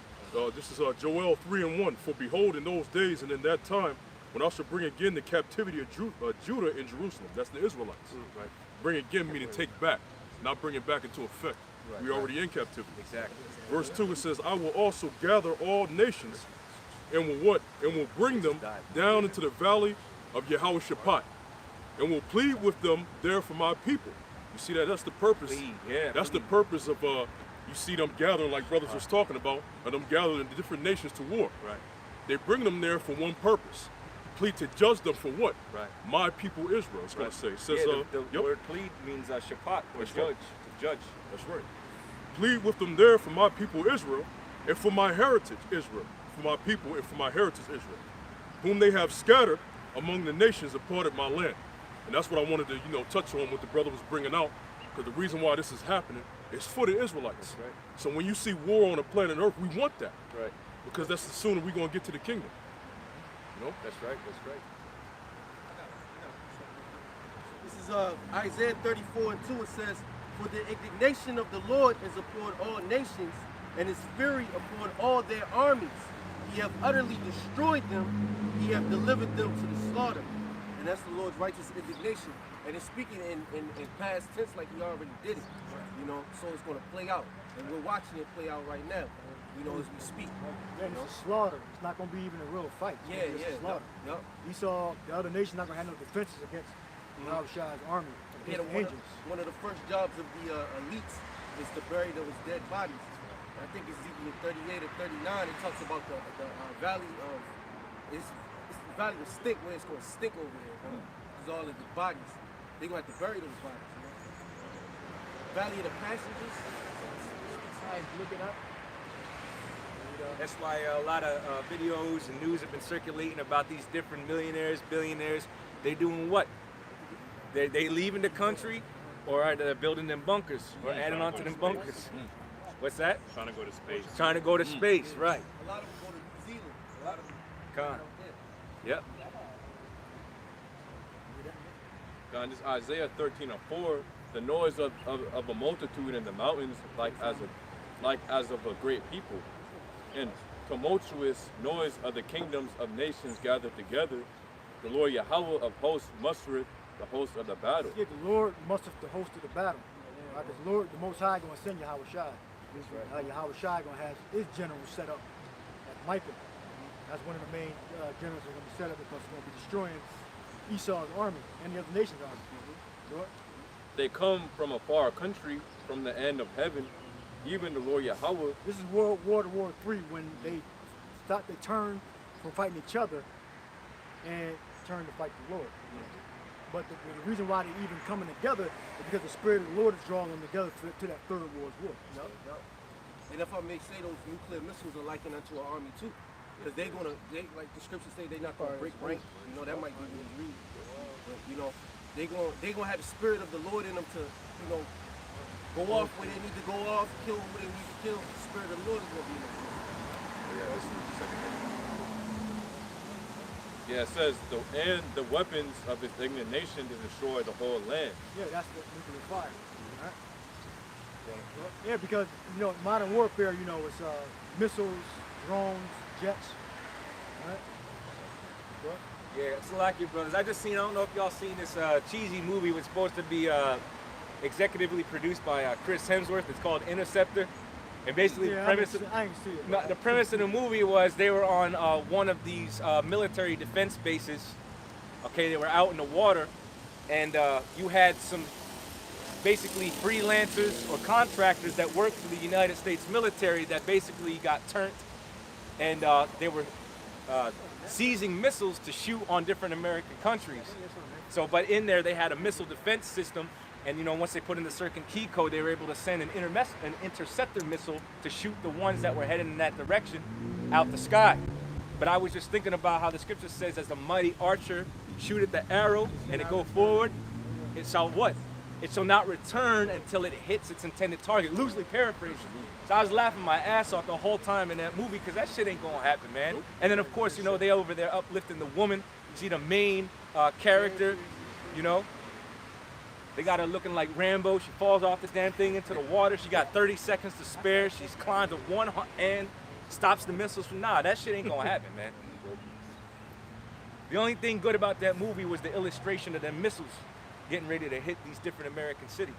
Speaker 2: This is Joel 3 and 1. "For behold, in those days and in that time, when I shall bring again the captivity of Judah in Jerusalem." That's the Israelites, right? Bring again meaning take back, not bring it back into effect.
Speaker 3: Right,
Speaker 2: We already in captivity.
Speaker 3: Exactly.
Speaker 2: Verse 2, it says, I will also gather all nations and will what? And will bring them down into the valley of Yehoshaphat and will plead with them there for my people. You see that? That's the purpose.
Speaker 3: Plead, yeah,
Speaker 2: That's the purpose of, you see them gathering like brothers was talking about, of them gathering the different nations to war.
Speaker 3: Right.
Speaker 2: They bring them there for one purpose. Plead to judge them for what?
Speaker 3: Right.
Speaker 2: My people Israel, it's going to say. It says,
Speaker 3: the word plead means shabbat, or
Speaker 2: That's
Speaker 3: judge,
Speaker 2: right.
Speaker 3: to judge.
Speaker 2: That's right. Plead with them there for my people Israel, and for my heritage Israel, for my people and for my heritage Israel, whom they have scattered among the nations that parted my land. And that's what I wanted to, touch on what the brother was bringing out, because the reason why this is happening is for the Israelites.
Speaker 3: That's right.
Speaker 2: So when you see war on the planet Earth, we want that,
Speaker 3: Right.
Speaker 2: because that's the sooner we're going to get to the kingdom.
Speaker 3: That's right. That's right.
Speaker 7: This is Isaiah 34 and 2. It says, for the indignation of the Lord is upon all nations, and his fury upon all their armies. He have utterly destroyed them. He have delivered them to the slaughter. And that's the Lord's righteous indignation. And it's speaking in past tense like he already did it. So it's going to play out. And we're watching it play out right now, as we speak.
Speaker 1: Yeah, it's a slaughter. It's not going to be even a real fight. It's gonna be just a slaughter.
Speaker 7: Yep.
Speaker 1: Esau, the other nation, not going to have no defenses against Yahushai's army,
Speaker 7: Yeah,
Speaker 1: against the angels.
Speaker 7: one of the first jobs of the elites is to bury those dead bodies. I think Ezekiel 38 or 39, it talks about the valley of, it's the valley of stink, where it's going to stink over there, because all of the bodies, they're going to have to bury those bodies. Valley of the passengers, look it up.
Speaker 3: That's why a lot of videos and news have been circulating about these different millionaires, billionaires. They doing what? They leaving the country, or are they building them bunkers, or adding on to them bunkers? What's that?
Speaker 5: Trying to go to space.
Speaker 3: Trying to go to space, right?
Speaker 7: A lot of them go to New Zealand. A lot of them
Speaker 3: Con. Yep.
Speaker 5: God, this Isaiah 13:4, the noise of a multitude in the mountains, like as of a great people, and tumultuous noise of the kingdoms of nations gathered together. The Lord Yahweh of hosts mustereth the host of the battle.
Speaker 1: Yeah, the Lord mustereth the host of the battle. Right? Because the Lord, the Most High, going to send Yahushai. Yahushai going to have his generals set up at Micah. That's one of the main generals that are going to be set up, because it's going to be destroying Esau's army and the other nations' army.
Speaker 5: They come from a far country, from the end of heaven, even the Lord Yahweh.
Speaker 1: This is World War III, when they turn from fighting each other and turn to fight the Lord. But the reason why they're even coming together is because the Spirit of the Lord is drawing them together to that third world war.
Speaker 7: And if I may say, those nuclear missiles are likened unto an army too. Because they like the scriptures say, they're not gonna break rank. That might be what you read. But they're gonna have the Spirit of the Lord in them to, go off where they need to go off, kill where they need to kill. The Spirit of the Lord is gonna be in them.
Speaker 5: Yeah, it says, and the weapons of his indignation to destroy the whole land.
Speaker 1: Yeah, that's the nuclear fire. Right? Yeah, because modern warfare, it's missiles, drones, jets. Right?
Speaker 3: Yeah, it's like you brothers. I don't know if y'all seen this cheesy movie. It was supposed to be executively produced by Chris Hemsworth. It's called Interceptor. And basically the premise the premise of the movie was they were on one of these military defense bases. Okay, they were out in the water, and you had some basically freelancers or contractors that worked for the United States military that basically got turned, and they were seizing missiles to shoot on different American countries. So, but in there they had a missile defense system. And once they put in the certain key code, they were able to send an interceptor missile to shoot the ones that were heading in that direction out the sky. But I was just thinking about how the scripture says, as the mighty archer shooteth the arrow and it go forward, it shall what? It shall not return until it hits its intended target. Loosely paraphrasing. So I was laughing my ass off the whole time in that movie, because that shit ain't gonna happen, man. And then of course, they over there uplifting the woman. You see the main character, They got her looking like Rambo. She falls off this damn thing into the water. She got 30 seconds to spare. She's climbed to one hand, stops the missiles from that shit ain't gonna happen, man. The only thing good about that movie was the illustration of them missiles. getting ready to hit these different American cities,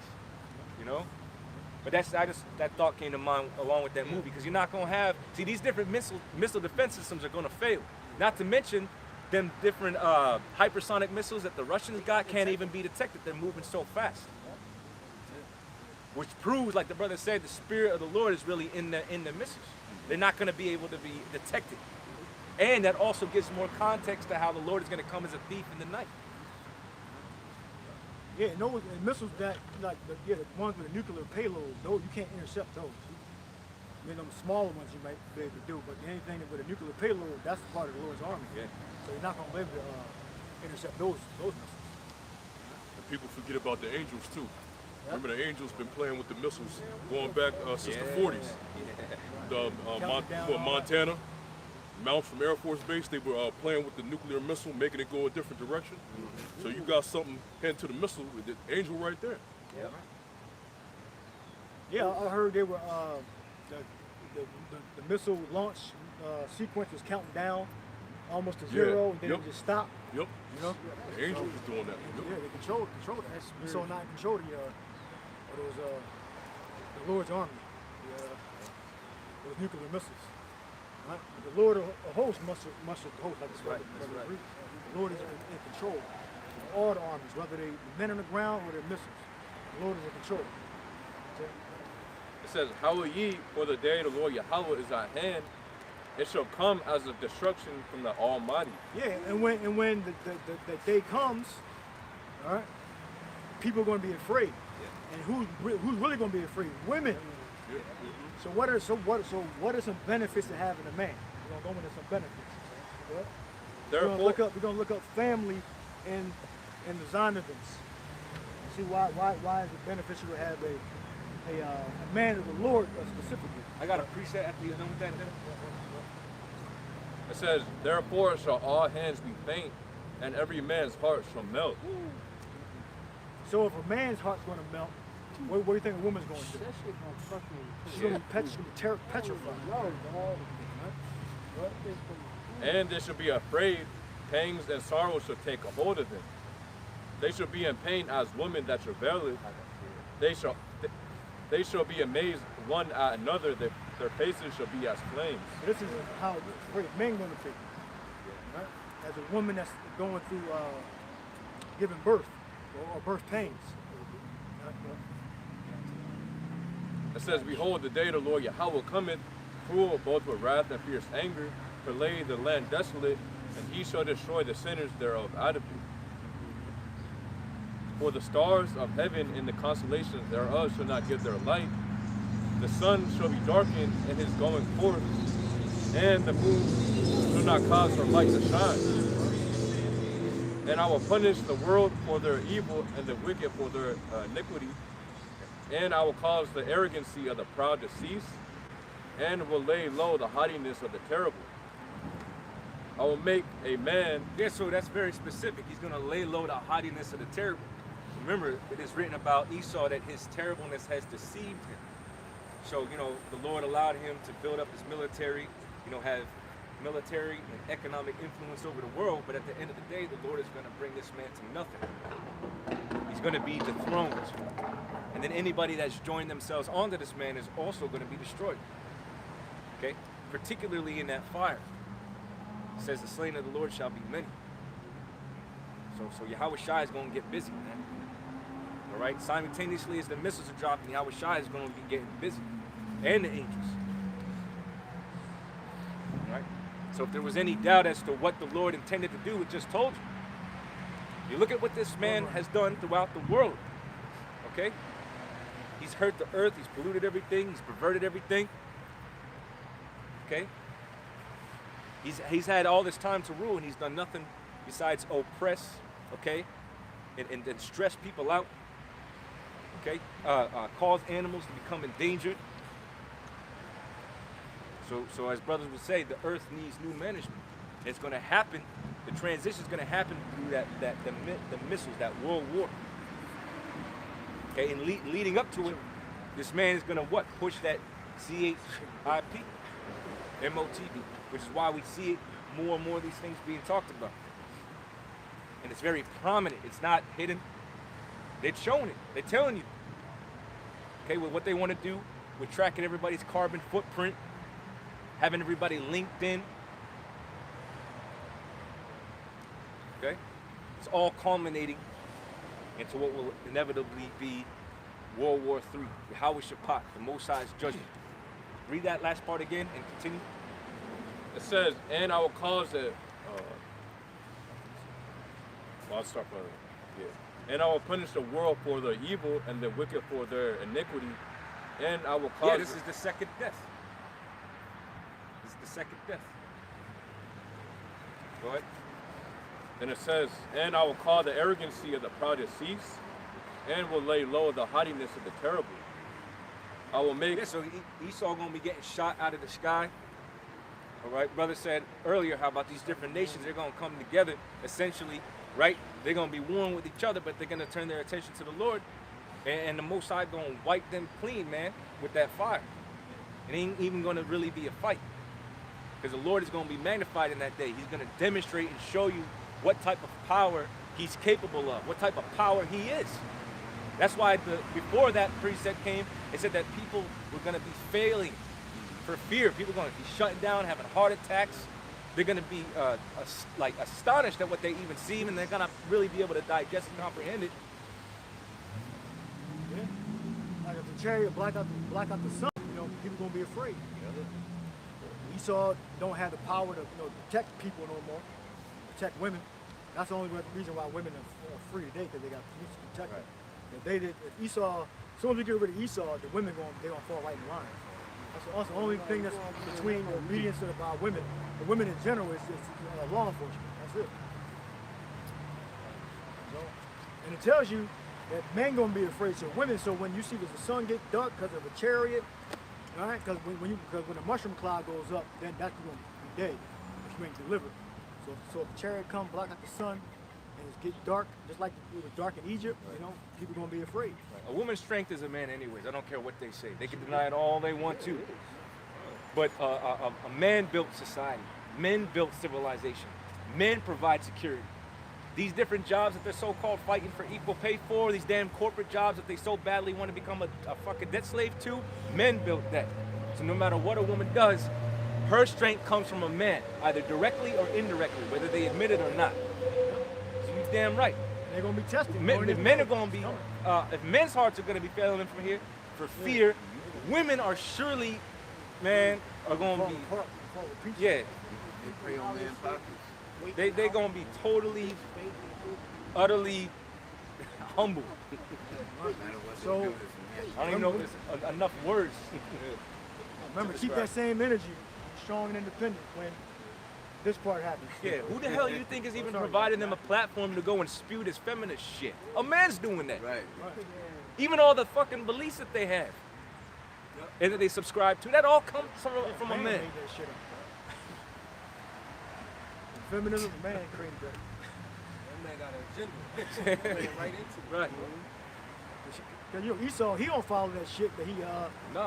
Speaker 3: you know? But that thought came to mind along with that movie, because you're not gonna have, see, these different missile defense systems are gonna fail. Not to mention, them different hypersonic missiles that the Russians got can't even be detected. They're moving so fast. Which proves, like the brother said, the spirit of the Lord is really in the missiles. They're not gonna be able to be detected. And that also gives more context to how the Lord is gonna come as a thief in the night.
Speaker 1: Yeah, and those and missiles that like the ones with a nuclear payload, those you can't intercept those. I mean, them smaller ones you might be able to do, but anything with a nuclear payload, that's part of the Lord's army.
Speaker 3: Yeah.
Speaker 1: So you're not gonna be able to intercept those missiles.
Speaker 2: And people forget about the angels too. Remember, the angels been playing with the missiles going back since the 40s. The Montana, Mount from Air Force Base, they were playing with the nuclear missile, making it go a different direction. So you got something heading to the missile with the angel right there.
Speaker 3: Yeah.
Speaker 1: Yeah, I heard they were the missile launch sequence was counting down almost to zero, and then it just stopped.
Speaker 2: Yep.
Speaker 1: You know,
Speaker 2: The angel was doing that.
Speaker 1: yeah, they control it. That's so not in control of the Lord's army, those nuclear missiles. Right? The Lord of hosts must have host like this.
Speaker 3: Right. That's right.
Speaker 1: The Lord is in control of all the armies, whether they men on the ground or they're missiles. The Lord is in control. Okay?
Speaker 5: It says, "Howl ye, for the day of the Lord Yahweh is at hand. It shall come as a destruction from the Almighty."
Speaker 1: Yeah, and when the day comes, all right, people are going to be afraid. And who's really going to be afraid? Women. So what are some benefits to having a man? We're gonna go into some benefits. Okay? We're gonna look up family in the Zondervans. See why is it beneficial to have a man of the Lord specifically?
Speaker 3: I got a preset after you're done with that.
Speaker 5: It says, "Therefore shall all hands be faint, and every man's heart shall melt."
Speaker 1: So if a man's heart's going to melt, what do you think a woman's going to do? She's going to be petrified.
Speaker 5: And they shall be afraid, pangs and sorrow shall take a hold of them. They shall be in pain as women that travaileth. They shall be amazed one at another, their faces shall be as flames.
Speaker 1: This is how men going to be. Right? As a woman that's going through giving birth or birth pains.
Speaker 5: It says, "Behold, the day of the Lord Yahweh cometh, cruel both with wrath and fierce anger, to lay the land desolate, and he shall destroy the sinners thereof out of it. For the stars of heaven and the constellations thereof shall not give their light. The sun shall be darkened in his going forth, and the moon shall not cause her light to shine. And I will punish the world for their evil and the wicked for their iniquity. And I will cause the arrogancy of the proud to cease, and will lay low the haughtiness of the terrible. I will make a man..."
Speaker 3: Yeah, so that's very specific. He's going to lay low the haughtiness of the terrible. Remember, it is written about Esau that his terribleness has deceived him. So, the Lord allowed him to build up his military, have military and economic influence over the world, but at the end of the day, the Lord is going to bring this man to nothing. He's going to be dethroned. And then anybody that's joined themselves onto this man is also going to be destroyed. Okay? Particularly in that fire. It says the slain of the Lord shall be many. So Yahweh Shai is going to get busy, man. All right? Simultaneously as the missiles are dropping, Yahweh Shai is going to be getting busy. And the angels. All right? So if there was any doubt as to what the Lord intended to do, it just told you. You look at what this man has done throughout the world. Okay? He's hurt the earth, he's polluted everything, he's perverted everything. Okay? He's had all this time to rule and he's done nothing besides oppress, okay? And stress people out. Okay? Cause animals to become endangered. So as brothers would say, the earth needs new management. It's going to happen, the transition is going to happen through the missiles, that world war. Okay, and leading up to it, this man is going to what? Push that CHIP, MOTB, which is why we see it more and more of these things being talked about. And it's very prominent. It's not hidden. They're showing it. They're telling you. Okay, with what they want to do, with tracking everybody's carbon footprint, having everybody linked in. Okay? It's all culminating into what will inevitably be World War III, Yahweh Shaphat, the Most High's judgment. Read that last part again and continue.
Speaker 5: It says, and I will cause it. Well, I'll start from And I will punish the world for their evil and the wicked for their iniquity. And I will cause.
Speaker 3: Yeah, this is the second death. This is the second death. Go ahead.
Speaker 5: And it says, and I will cause the arrogancy of the proud to cease, and will lay low the haughtiness of the terrible. I will make.
Speaker 3: Yeah, so Esau gonna be getting shot out of the sky. All right, brother said earlier how about these different nations, they're gonna come together essentially, right? They're gonna be warring with each other, but they're gonna turn their attention to the Lord, and the Most High gonna wipe them clean, man, with that fire. It ain't even gonna really be a fight, because the Lord is gonna be magnified in that day. He's gonna demonstrate and show you what type of power he's capable of, what type of power he is. That's why before that precept came, it said that people were going to be failing for fear. People are going to be shutting down, having heart attacks. They're going to be like astonished at what they even see, and they're going to really be able to digest and comprehend it.
Speaker 1: Yeah. Like if the chariot black out the sun, you know, people going to be afraid. Esau don't have the power to, you know, protect people no more, protect women. That's the only reason why women are free today, because they got police to protect them. If Esau, as soon as we get rid of Esau, the women they gonna fall right in line. That's the only thing that's between the obedience of our women. The women in general is just law enforcement. That's it. So, and it tells you that men gonna be afraid. So women. So when you see the sun get dark because of a chariot, all right? Because when the mushroom cloud goes up, then that's gonna be day, if you ain't delivered. So if the chariot comes, block out the sun, and it gets dark, just like it was dark in Egypt, you know, people gonna be afraid.
Speaker 3: A woman's strength is a man anyways. I don't care what they say. They can deny it all they want to. But a man-built society, men-built civilization, men provide security. These different jobs that they're so-called fighting for equal pay for, these damn corporate jobs that they so badly want to become a fucking debt slave to, men built that. So no matter what a woman does, her strength comes from a man, either directly or indirectly, whether they admit it or not. So you're damn right.
Speaker 1: They're gonna be tested.
Speaker 3: If men are gonna be, if men's hearts are gonna be failing them from here for fear, women are surely, man, are gonna be, yeah. They gonna be totally, utterly humble.
Speaker 1: So
Speaker 3: I don't even know if there's enough words.
Speaker 1: remember, keep that same energy, strong and independent when this part happens.
Speaker 3: Yeah, who the hell you think is even providing them a platform to go and spew this feminist shit? A man's doing that.
Speaker 7: Right.
Speaker 3: Even all the fucking beliefs that they have and that they subscribe to, that all comes from a man.
Speaker 1: Made that shit up. Feminism, man created that.
Speaker 7: That man got an agenda. Playing right into it.
Speaker 3: Right.
Speaker 1: Cause you know, Esau, he don't follow that shit that he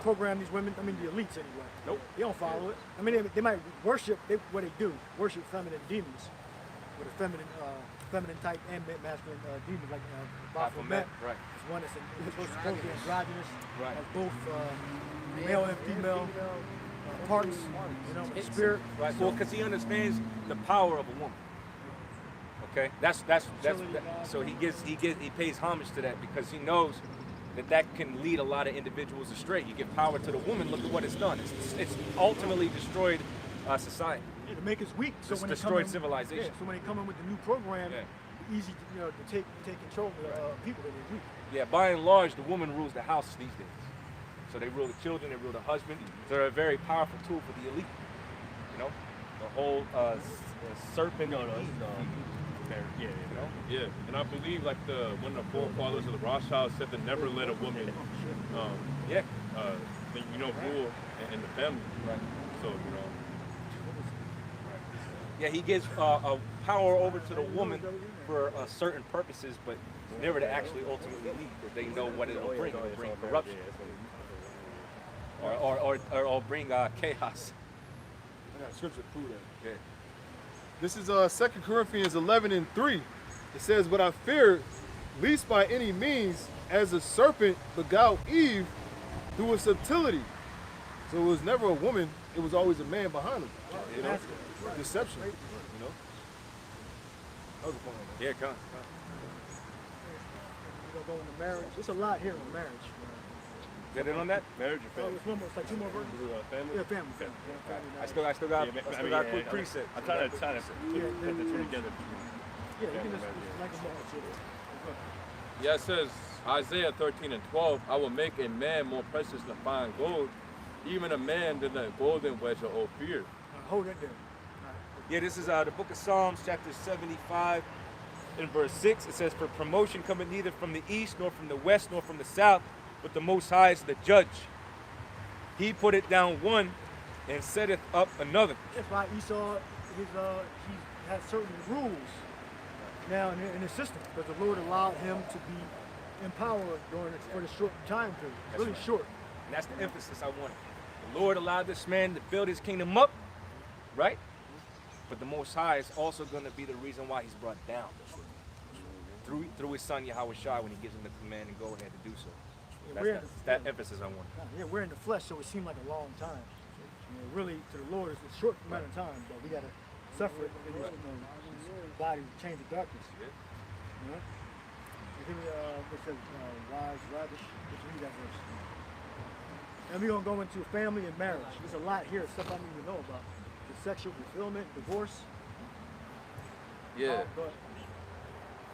Speaker 1: programmed these women. I mean, the elites anyway.
Speaker 3: Nope.
Speaker 1: He don't follow it. I mean, they might worship. What they do, worship feminine demons, with a feminine type and masculine demons like Baphomet.
Speaker 3: Right.
Speaker 1: It's one that's supposed to be androgynous.
Speaker 3: Right.
Speaker 1: Has both male and female parts. You know, spirit.
Speaker 3: Right. Well, because he understands the power of a woman. Okay. That's so he pays homage to that because he knows that can lead a lot of individuals astray. You give power to the woman, look at what it's done. It's ultimately destroyed society.
Speaker 1: Yeah, to make us weak. So
Speaker 3: It's
Speaker 1: when
Speaker 3: destroyed civilization.
Speaker 1: Yeah, so when they come in with the new program, easy to take control of the people that are weak.
Speaker 3: Yeah, by and large, the woman rules the house these days. So they rule the children, they rule the husband. They're a very powerful tool for the elite. You know, the whole serpent.
Speaker 4: Yeah,
Speaker 3: You know?
Speaker 5: Yeah, and I believe like one of the forefathers of the Rothschilds said to never let a woman, rule in the family.
Speaker 3: Right.
Speaker 5: So you know.
Speaker 3: Yeah, he gives a power over to the woman for certain purposes, but never to actually ultimately lead, because they know what it'll bring. It'll bring corruption, or bring chaos.
Speaker 6: I got scripture to prove that.
Speaker 3: Yeah.
Speaker 6: This is 2 Corinthians 11:3. It says, "But I fear
Speaker 9: least by any means, as the serpent beguiled Eve through his subtlety. So it was never a woman, it was always a man behind him. You know? Deception. You know? That was a fun one.
Speaker 3: Yeah, come on.
Speaker 1: We're gonna go into marriage. There's a lot here on marriage.
Speaker 3: Is that it on that?
Speaker 4: Marriage or family?
Speaker 1: It's one more, it's like two more verses.
Speaker 4: Family?
Speaker 1: Yeah, family. Yeah, family.
Speaker 3: I still got a quick preset.
Speaker 4: I'm trying to put the two together.
Speaker 1: Yeah, you can just like a marriage.
Speaker 5: Yeah, it says, Isaiah 13:12, I will make a man more precious than fine gold, even a man than a golden wedge of Ophir.
Speaker 1: Hold it there.
Speaker 3: Yeah, this is the book of Psalms, chapter 75, in verse 6. It says, for promotion cometh neither from the east, nor from the west, nor from the south, but the Most High is the judge. He putteth down one and setteth up another.
Speaker 1: That's why Esau, he has certain rules now in his system, because the Lord allowed him to be in power for the short time period.
Speaker 3: That's
Speaker 1: Really
Speaker 3: right.
Speaker 1: short.
Speaker 3: And that's the emphasis I wanted. The Lord allowed this man to build his kingdom up, right? But the Most High is also going to be the reason why he's brought down. Through his son Yahweh Shai, when he gives him the command and go ahead to do so. That's that emphasis I wanted.
Speaker 1: Yeah, we're in the flesh, so it seemed like a long time. Really, to the Lord, it's a short amount of time, but we got to suffer it in this body to change the darkness. You know? Give me, it says, wise, radish. Let's read that verse. And we're going to go into family and marriage. There's a lot here, stuff I don't even know about. The sexual fulfillment, divorce.
Speaker 5: Yeah.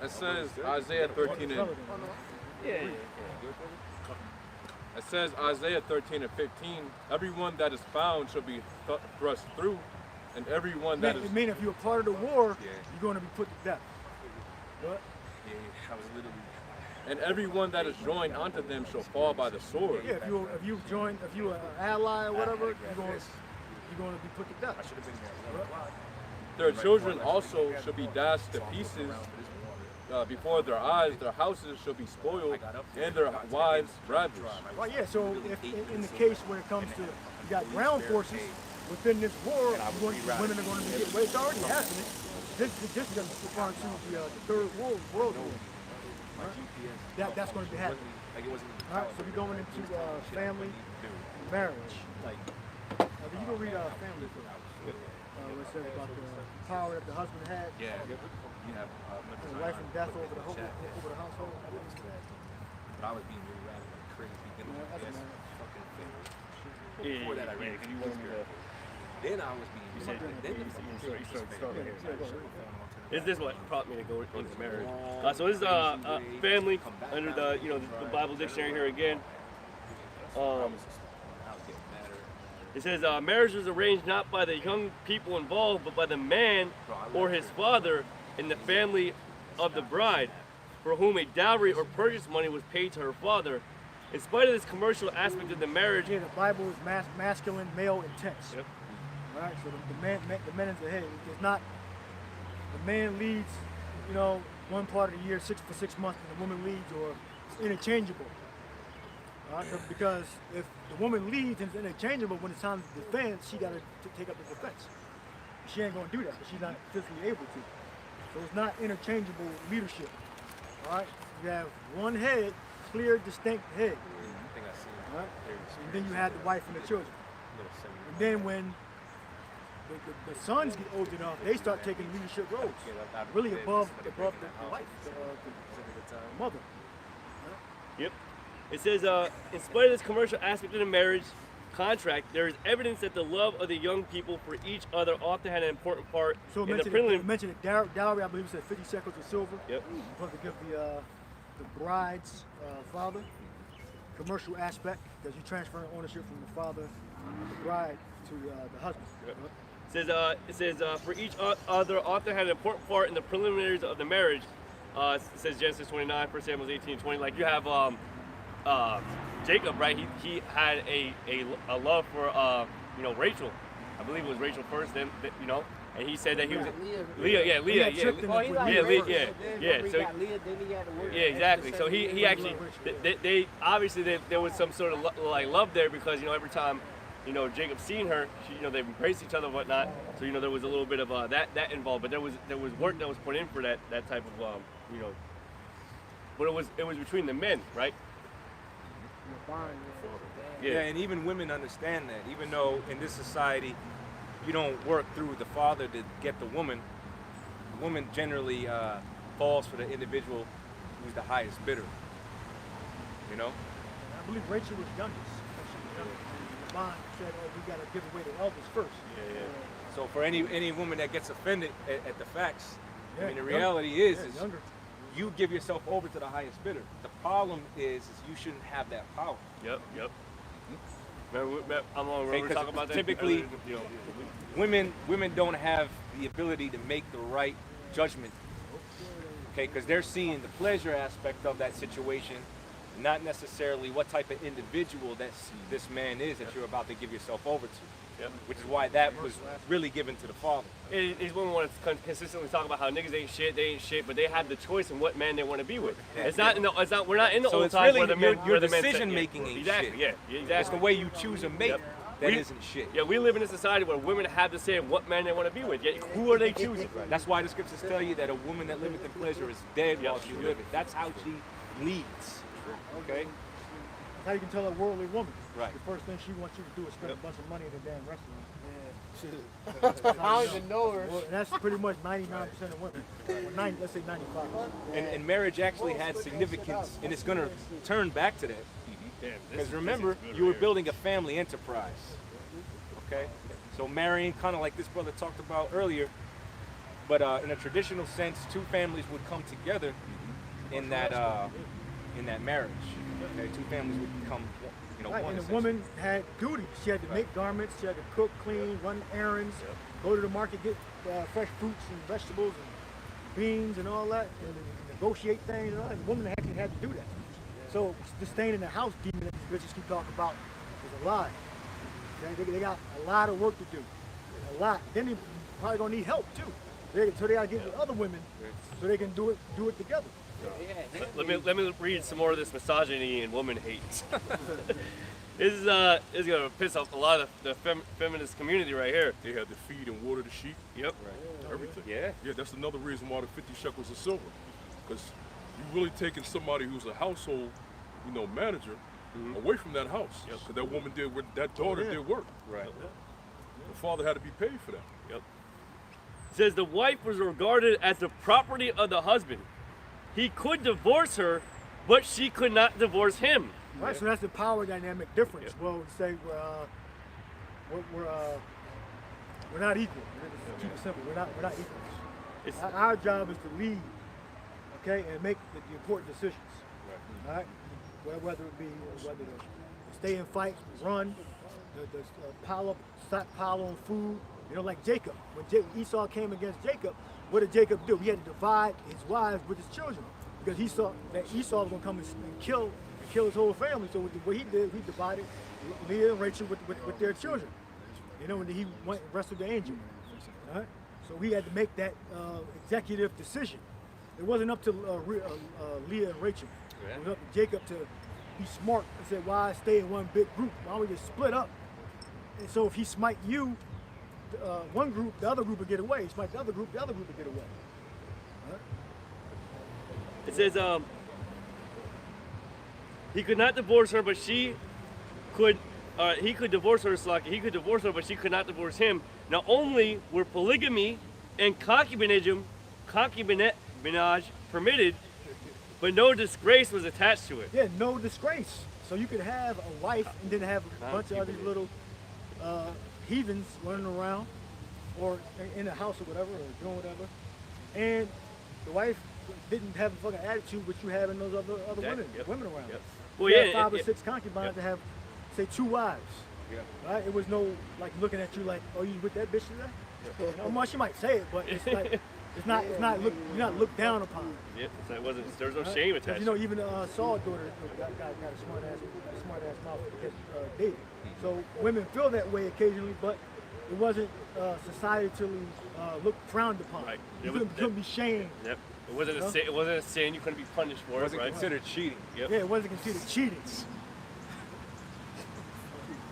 Speaker 5: It says, Isaiah 13 and... It says, Isaiah 13:15, everyone that is found shall be thrust through, and everyone that is...
Speaker 1: It means if you're a part of the war, you're going to be put to death. What?
Speaker 3: Yeah, I was literally...
Speaker 5: And everyone that is joined unto them shall fall by the sword.
Speaker 1: Yeah, if you're an ally or whatever, you're going to be put to death.
Speaker 3: I should have been there.
Speaker 5: Their children also shall be dashed to pieces before their eyes. Their houses shall be spoiled, and their wives ravished.
Speaker 1: Well, yeah, so if in the case when it comes to, you got ground forces within this war, women are going to be getting away. It's already happening. This is referring to the Third World War. That's going to be happening. All right, so we're going into family, marriage. You can read family first. What it says about the power that the husband had.
Speaker 3: Yeah.
Speaker 1: And life and death over the household.
Speaker 3: But I was being really radical and crazy.
Speaker 4: Before that, I read it.
Speaker 3: Then I was being...
Speaker 4: Is this what prompted me to go into marriage? So this is family under the the Bible dictionary here again. It says marriage was arranged not by the young people involved, but by the man or his father in the family of the bride, for whom a dowry or purchase money was paid to her father. In spite of this commercial aspect of the marriage,
Speaker 1: the Bible is masculine, male, intense.
Speaker 4: Yep.
Speaker 1: All right, so the man is the head. It's not the man leads, one part of the year, for 6 months, and the woman leads, or it's interchangeable. All right, because if the woman leads and it's interchangeable, when it's time to defend, she got to take up the defense. She ain't going to do that because she's not physically able to. So it's not interchangeable leadership. All right, you have one head, clear, distinct head. All right, and then you have the wife and the children. And then when the sons get old enough, they start taking leadership roles, really above the wife, the mother.
Speaker 4: Yep. It says, in spite of this commercial aspect of the marriage contract, there is evidence that the love of the young people for each other often had an important part
Speaker 1: so
Speaker 4: in the prelim.
Speaker 1: mentioned the dowry, I believe it said 50 shekels of silver.
Speaker 4: Yep.
Speaker 1: Supposed to give the bride's father. Commercial aspect, because you transfer ownership from the father of the bride to the husband.
Speaker 4: Yep. It says for each other often had an important part in the preliminaries of the marriage. It says Genesis 29, 1 Samuel 18:20. Like you have Jacob, right? He had a love for Rachel. I believe it was Rachel first, then and he said that he was Leah. Exactly. So he actually they obviously there was some sort of love there because every time Jacob seen her, they embraced each other and whatnot. So there was a little bit of that involved, but there was work that was put in for that type of but it was between the men, right?
Speaker 3: Yeah, and even women understand that. Even though in this society, you don't work through the father to get the woman generally falls for the individual who's the highest bidder. You know?
Speaker 1: I believe Rachel was youngest. Mom said, "Oh, we gotta give away the eldest first."
Speaker 3: Yeah. So for any woman that gets offended at the facts, I mean, the
Speaker 1: younger.
Speaker 3: reality is
Speaker 1: Younger.
Speaker 3: you give yourself over to the highest bidder. The problem is you shouldn't have that power.
Speaker 4: Yep. Remember, I'm on. We were
Speaker 3: Because
Speaker 4: talking about that.
Speaker 3: typically, women don't have the ability to make the right judgment. Okay, because they're seeing the pleasure aspect of that situation, not necessarily what type of individual this man is that you're about to give yourself over to.
Speaker 4: Yep.
Speaker 3: Which is why that was really given to the father.
Speaker 4: These women want to consistently talk about how niggas ain't shit, but they have the choice in what man they want to be with. It's not. We're not in the
Speaker 3: So
Speaker 4: old
Speaker 3: it's
Speaker 4: times
Speaker 3: really
Speaker 4: where the men.
Speaker 3: your
Speaker 4: where the men
Speaker 3: decision
Speaker 4: said,
Speaker 3: making ain't
Speaker 4: exactly,
Speaker 3: shit.
Speaker 4: Yeah, exactly.
Speaker 3: It's the way you choose a mate that
Speaker 4: We-
Speaker 3: isn't shit.
Speaker 4: Yeah, we live in a society where women have to say what man they want to be with. Yet who are they choosing?
Speaker 3: That's why the scriptures tell you that a woman that liveth in pleasure is dead while she liveth. That's how she leads. Okay?
Speaker 1: That's how you can tell a worldly woman.
Speaker 3: Right.
Speaker 1: The first thing she wants you to do is spend a bunch of money at a damn restaurant.
Speaker 8: I don't even know her.
Speaker 1: Well, that's pretty much 99% of women. Or let's say 95.
Speaker 3: And marriage actually had significance, and it's going to turn back to that. Because remember, you were building a family enterprise. Okay? So marrying, kind of like this brother talked about earlier, but in a traditional sense, two families would come together in that marriage. Okay? Two families would become
Speaker 1: Right,
Speaker 3: one.
Speaker 1: and the
Speaker 3: essentially.
Speaker 1: woman had duties. She had to make garments, she had to cook, clean, run errands, go to the market, get fresh fruits and vegetables and beans and all that, and negotiate things and all that. The woman actually had to do that. So just staying in the house, demon that the bitches keep talking about, is a lie. Okay? They got a lot of work to do. A lot. Then they probably gonna need help too. So they gotta get with other women so they can do it together.
Speaker 4: Let me read some more of this misogyny and woman hate. This is gonna piss off a lot of the feminist community right here.
Speaker 2: They had to feed and water the sheep,
Speaker 4: Yep.
Speaker 2: everything.
Speaker 3: Yeah.
Speaker 2: Yeah, that's another reason why the 50 shekels of silver. Because you're really taking somebody who's a household, manager away from that house. Because that woman that daughter did work.
Speaker 3: Right.
Speaker 2: The father had to be paid for that.
Speaker 4: Yep. It says the wife was regarded as the property of the husband. He could divorce her, but she could not divorce him.
Speaker 1: Right, so that's the power dynamic difference.
Speaker 4: Yeah.
Speaker 1: Well, say we're not equal. Let's keep it simple. We're not equals. Our job is to lead, okay, and make the important decisions. All right, whether it be to stay and fight, run, the stockpile on food. Like Jacob. When Esau came against Jacob, what did Jacob do? He had to divide his wives with his children because he saw that Esau was going to come and kill his whole family. So what he did, he divided Leah and Rachel with their children. And he went and wrestled the angel. All right? So he had to make that executive decision. It wasn't up to Leah and Rachel. It was up to Jacob to be smart and say, why stay in one big group? Why don't we just split up? And so if he smite you, one group, the other group will get away. Smite the other group will get away. All right?
Speaker 4: It says he could not divorce her, but she could. He could divorce her, He could divorce her, but she could not divorce him. Not only were polygamy and concubinage permitted, but no disgrace was attached to it.
Speaker 1: Yeah, no disgrace. So you could have a wife and then have a bunch of other little heathens running around or in the house or whatever, or doing whatever. And the wife didn't have a fucking attitude which you have in those other women around.
Speaker 4: Yep. Well,
Speaker 1: you
Speaker 4: yeah,
Speaker 1: had 5 or 6 concubines to have, say, 2 wives.
Speaker 3: Yeah.
Speaker 1: Right? It was no like looking at you like, oh, you with that bitch today? Well, she might say it, but it's like you're not looked down upon.
Speaker 4: Yeah, so it wasn't. There's no shame attached.
Speaker 1: Even Saul's daughter got a smart ass mouth to catch David. So women feel that way occasionally, but it wasn't societally frowned upon.
Speaker 4: Right.
Speaker 1: You couldn't be shamed.
Speaker 4: Yep. It wasn't a sin. It wasn't a sin. You couldn't be punished for
Speaker 3: It wasn't
Speaker 4: right?
Speaker 3: considered cheating.
Speaker 4: Yep.
Speaker 1: Yeah, it wasn't considered cheating.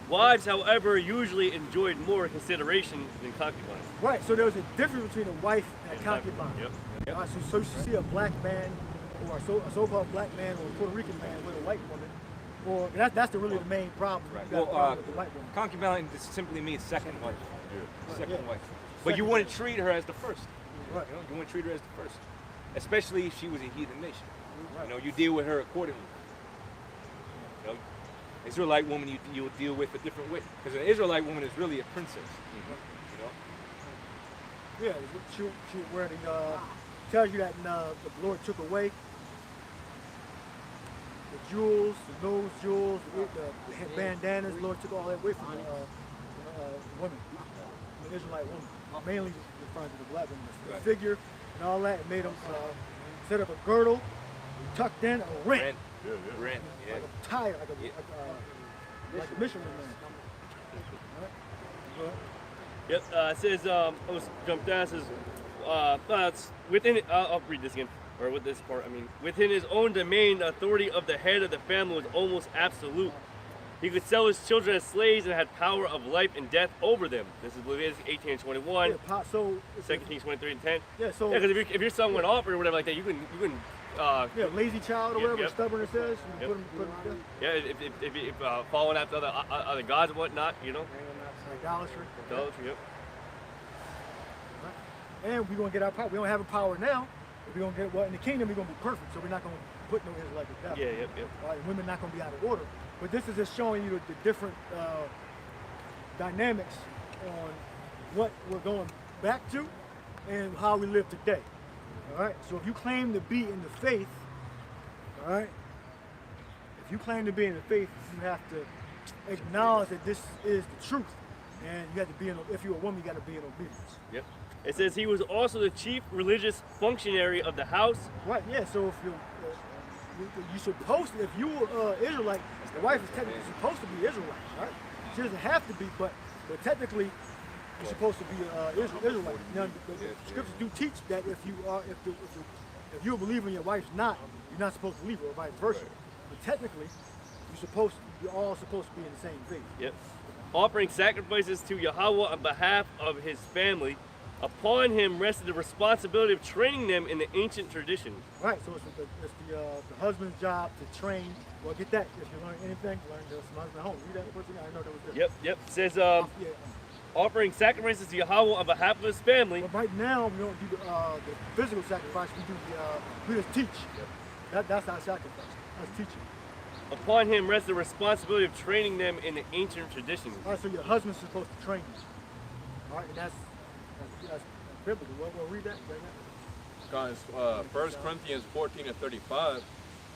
Speaker 4: Wives, however, usually enjoyed more consideration than concubines.
Speaker 1: Right. So there was a difference between a wife and a concubine.
Speaker 4: Yep.
Speaker 1: All right, so you see a black man or a so-called black man or a Puerto Rican man with a white woman, or that's really the main problem.
Speaker 3: Right.
Speaker 1: You got a
Speaker 3: Well,
Speaker 1: problem with the white woman.
Speaker 3: concubine just simply means second wife. Second
Speaker 1: Yeah.
Speaker 3: wife. But you wouldn't treat her as the first.
Speaker 1: Right.
Speaker 3: You know, you wouldn't treat her as the first, especially if she was a heathen nation. You know, you deal with her accordingly. You know, Israelite woman you will deal with a different way, because an Israelite woman is really a princess. You know.
Speaker 1: Yeah, she where the tells you that the Lord took away the jewels, the nose jewels, the bandanas. The Lord took all that away from women, the Israelite woman, mainly referring to the black woman, the figure and all that. It made them set up a girdle, tucked in, a rent.
Speaker 3: Rent, yeah.
Speaker 1: Like a tire, like a Michelin man. Right.
Speaker 4: Yep, it says, let's jump down, it says, it's within, I'll read this again, or with this part, within his own domain, the authority of the head of the family was almost absolute. He could sell his children as slaves and had power of life and death over them. This is Leviticus 18 and 21,
Speaker 1: Yeah, so
Speaker 4: 2 Kings 23 and 10.
Speaker 1: yeah, so
Speaker 4: Yeah, because if your son went off or whatever like that, you can
Speaker 1: lazy child or
Speaker 4: Yep,
Speaker 1: whatever,
Speaker 4: yep.
Speaker 1: stubborn it says, you
Speaker 4: Yep.
Speaker 1: put him
Speaker 4: yeah, if following after other gods and whatnot, you know,
Speaker 1: idolatry.
Speaker 4: idolatry, yep.
Speaker 1: And we're gonna get our power. We don't have a power now. But we're gonna get in the kingdom. We're gonna be perfect. So we're not gonna put no Israelite to death.
Speaker 4: Yeah, yep.
Speaker 1: All right, women not gonna be out of order. But this is just showing you the different dynamics on what we're going back to and how we live today. All right. So if you claim to be in the faith, all right. If you claim to be in the faith, you have to acknowledge that this is the truth, and you have to be in. If you're a woman, you got to be in obedience.
Speaker 4: Yep. It says he was also the chief religious functionary of the house.
Speaker 1: Right. Yeah. So if you're supposed to, if you were Israelite, the wife is technically supposed to be Israelite, right? She doesn't have to be, but technically you're supposed to be Israelite. Now, the scriptures do teach that if you're a believer and your wife's not, you're not supposed to leave her, or vice versa. But technically, you're all supposed to be in the same faith.
Speaker 4: Yep. Offering sacrifices to Yahweh on behalf of his family. Upon him rested the responsibility of training them in the ancient traditions.
Speaker 1: Right, so it's the husband's job to train. Well, get that. If you learn anything, learn this from husband at home. Read that person. I didn't know that was different.
Speaker 4: Yep. It says offering sacrifices to Yahweh on behalf of his family.
Speaker 1: But right now, we don't do the physical sacrifice. We just teach. That's our sacrifice. That's teaching.
Speaker 4: Upon him rests the responsibility of training them in the ancient traditions.
Speaker 1: All right, so your husband's supposed to train you. All right, and that's biblical. We'll read that.
Speaker 5: Guys, 1 Corinthians 14 and 35.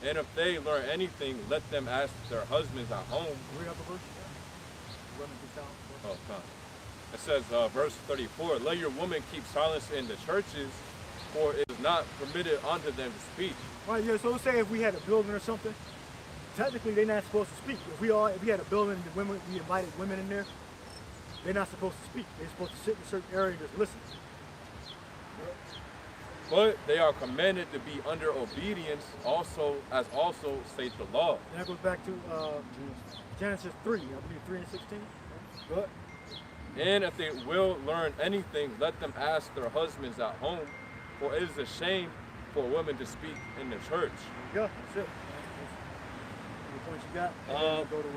Speaker 5: And if they learn anything, let them ask their husbands at home.
Speaker 1: Read up a verse.
Speaker 5: Oh, God. It says, verse 34, let your woman keep silence in the churches, for it is not permitted unto them to speak.
Speaker 1: Right, yeah, so say if we had a building or something, technically they're not supposed to speak. If we had a building and we invited women in there, they're not supposed to speak. They're supposed to sit in a certain area and just listen.
Speaker 5: But they are commanded to be under obedience, also states the law.
Speaker 1: And that goes back to Genesis 3, I believe 3 and 16. But
Speaker 5: And if they will learn anything, let them ask their husbands at home, for it is a shame for women to speak in the church.
Speaker 1: yeah, that's it. Any points you got? Go to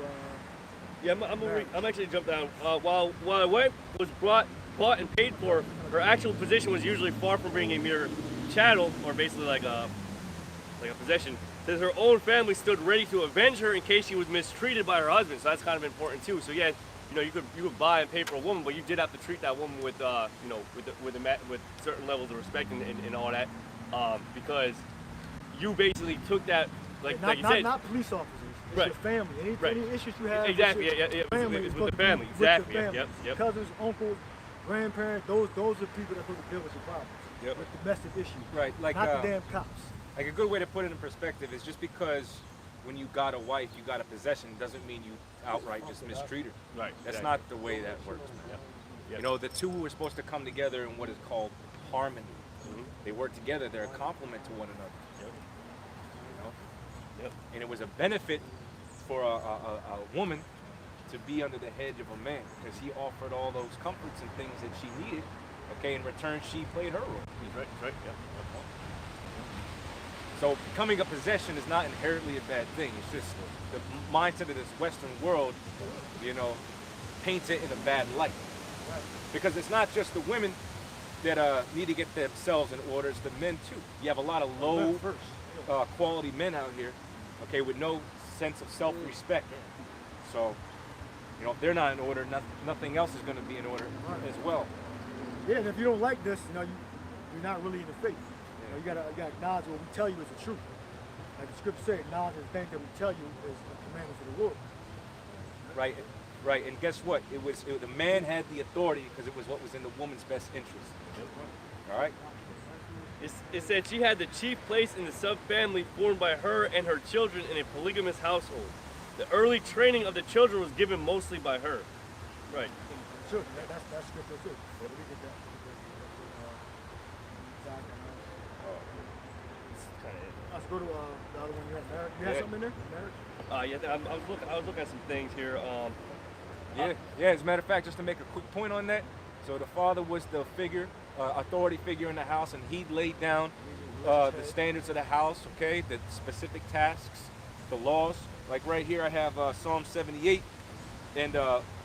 Speaker 4: Yeah, I'm actually jump down. While a wife was bought and paid for, her actual position was usually far from being a mere chattel, or basically like a possession. Says her own family stood ready to avenge her in case she was mistreated by her husband. So that's kind of important too. So yeah, you could buy and pay for a woman, but you did have to treat that woman with with certain levels of respect and all that, because you basically took that like you said.
Speaker 1: Not police officers. It's
Speaker 4: Right.
Speaker 1: your family. Any issues you have.
Speaker 4: Exactly.
Speaker 1: With your
Speaker 4: Yeah.
Speaker 1: family,
Speaker 4: It's
Speaker 1: is
Speaker 4: with the
Speaker 1: supposed to be
Speaker 4: family.
Speaker 1: with
Speaker 4: Exactly.
Speaker 1: your family.
Speaker 4: Yep.
Speaker 1: Cousins, uncles, grandparents. Those are the people that are supposed to deal with your problems.
Speaker 3: Yep.
Speaker 1: With domestic issues.
Speaker 3: Right, like
Speaker 1: not the damn cops.
Speaker 3: Like a good way to put it in perspective is just because when you got a wife, you got a possession, doesn't mean you outright just mistreat her.
Speaker 4: Right.
Speaker 3: That's
Speaker 4: exactly.
Speaker 3: not the way that works, man.
Speaker 4: Yep.
Speaker 3: You know, the two were supposed to come together in what is called harmony.
Speaker 4: Mhm.
Speaker 3: They work together, they're a complement to one another.
Speaker 4: Yep.
Speaker 3: You know?
Speaker 4: Yep.
Speaker 3: And it was a benefit for a woman to be under the hedge of a man, because he offered all those comforts and things that she needed. Okay, in return, she played her role.
Speaker 4: Right. Yeah.
Speaker 3: So becoming a possession is not inherently a bad thing. It's just the mindset of this Western world, you know, paints it in a bad light. Because it's not just the women that need to get themselves in order, it's the men too. You have a lot of low quality men out here, okay, with no sense of self-respect. So, you know, if they're not in order, nothing else is going to be in order as well.
Speaker 1: Yeah, and if you don't like this, you know, you're not really in the faith. You know, you gotta acknowledge what we tell you is the truth. Like the scripture says, acknowledge the thing that we tell you is the commandments of the Lord.
Speaker 3: Right, right. And guess what? The man had the authority because it was what was in the woman's best interest. All right.
Speaker 4: It said she had the chief place in the sub-family formed by her and her children in a polygamous household. The early training of the children was given mostly by her. Right.
Speaker 1: Children, that's scripture too. Let me get that. Let's go to the other one you had. Marriage. You had something in there? Marriage?
Speaker 4: Yeah, I was looking at some things here.
Speaker 3: Yeah. As a matter of fact, just to make a quick point on that, so the father was the figure, authority figure in the house, and he laid down the standards of the house, okay, the specific tasks, the laws. Like right here, I have Psalm 78 and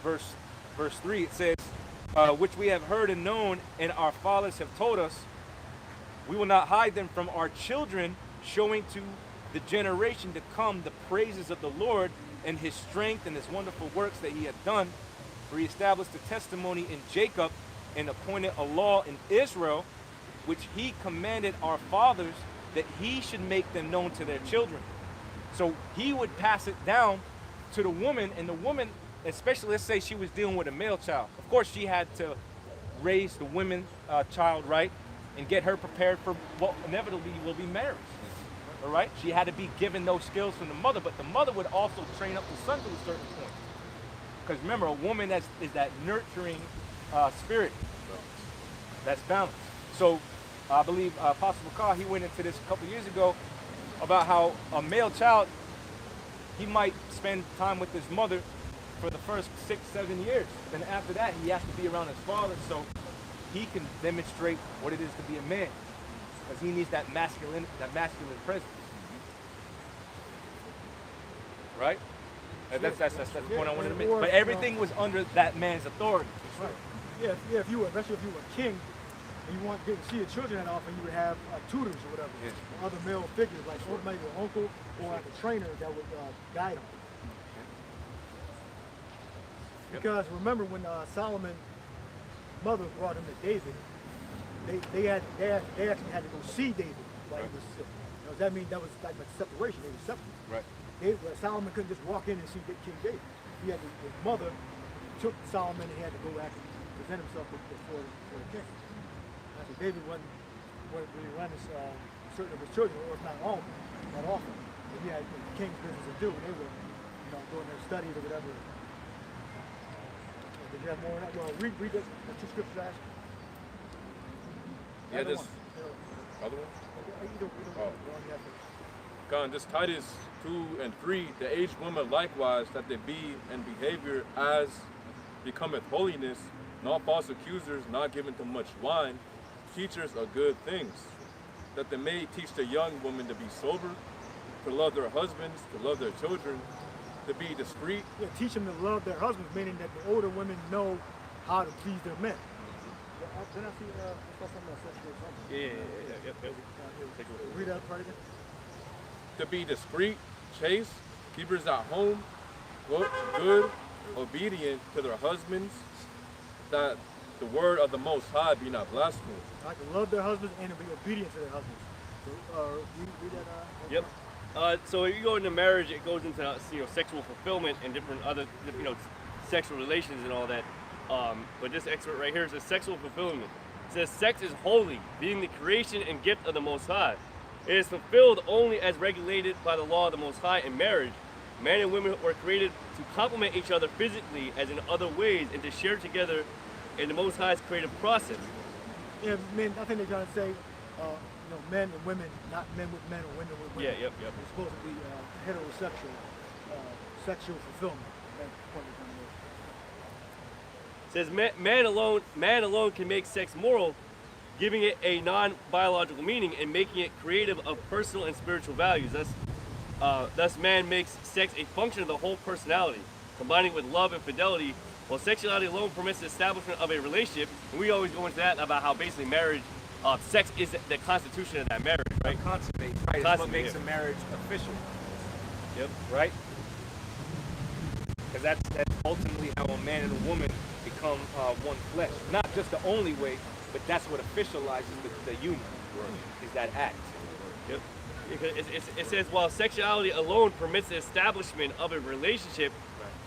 Speaker 3: verse 3. It says, which we have heard and known, and our fathers have told us, we will not hide them from our children, showing to the generation to come the praises of the Lord and his strength and his wonderful works that he had done. For he established a testimony in Jacob and appointed a law in Israel, which he commanded our fathers that he should make them known to their children. So he would pass it down to the woman, and the woman, especially let's say she was dealing with a male child. Of course, she had to raise the women child right and get her prepared for what inevitably will be marriage. All right? She had to be given those skills from the mother, but the mother would also train up the son to a certain point. Because remember, a woman is that nurturing spirit that's balanced. So I believe Apostle Bakar, he went into this a couple years ago about how a male child, he might spend time with his mother for the first 6-7 years. Then after that, he has to be around his father so he can demonstrate what it is to be a man. Because he needs that masculine presence. Right? That's the point I wanted to make. But everything was under that man's authority.
Speaker 1: Right. Yeah, if you were, especially if you were a king, and you didn't see your children that often, you would have tutors or whatever, or other male figures, like maybe an uncle or like a trainer that would guide them. Because remember when Solomon's mother brought him to David, they actually had to go see David while he was sick. You know, that means that was like separation. They were separate.
Speaker 3: Right.
Speaker 1: Solomon couldn't just walk in and see King David. He had his mother took Solomon and he had to go actually present himself before the king. So David wasn't really running certain of his children, or if not all, that often. But he had the king's business to do. They were, doing their studies or whatever. Did you have more on that? Well, read the two scriptures I asked you.
Speaker 5: Yeah, this other one? God, this Titus 2 and 3, the aged woman likewise, that they be in behavior as becometh holiness, not false accusers, not given to much wine, teachers of good things, that they may teach the young women to be sober, to love their husbands, to love their children, to be discreet.
Speaker 1: Yeah, teach them to love their husbands, meaning that the older women know how to please their men. Did I see something about sexual assault?
Speaker 4: Yeah.
Speaker 1: Read that part again.
Speaker 5: To be discreet, chaste, keepers at home, good, obedient to their husbands, that the word of the Most High be not blasphemed.
Speaker 1: Like to love their husbands and to be obedient to their husbands. So, read that.
Speaker 4: Yep. So if you go into marriage, it goes into sexual fulfillment and different other sexual relations and all that. But this excerpt right here says sexual fulfillment. It says sex is holy, being the creation and gift of the Most High. It is fulfilled only as regulated by the law of the Most High in marriage. Man and women were created to complement each other physically as in other ways and to share together in the Most High's creative process.
Speaker 1: Yeah, men, I think they're trying to say, men and women, not men with men or women with women.
Speaker 4: Yeah, yep.
Speaker 1: It's supposed to be heterosexual, sexual fulfillment. That's the point they're trying to make.
Speaker 4: It says man alone can make sex moral, giving it a non-biological meaning and making it creative of personal and spiritual values. Thus, man makes sex a function of the whole personality, combining it with love and fidelity, while sexuality alone permits the establishment of a relationship. And we always go into that about how basically marriage, sex is the constitution of that marriage, right?
Speaker 3: Consummate, right? It's what makes a marriage official.
Speaker 4: Yep.
Speaker 3: Right? Because that's ultimately how a man and a woman become one flesh. Not just the only way, but that's what officializes the union. Is that act.
Speaker 4: Yep. It says, while sexuality alone permits the establishment of a relationship,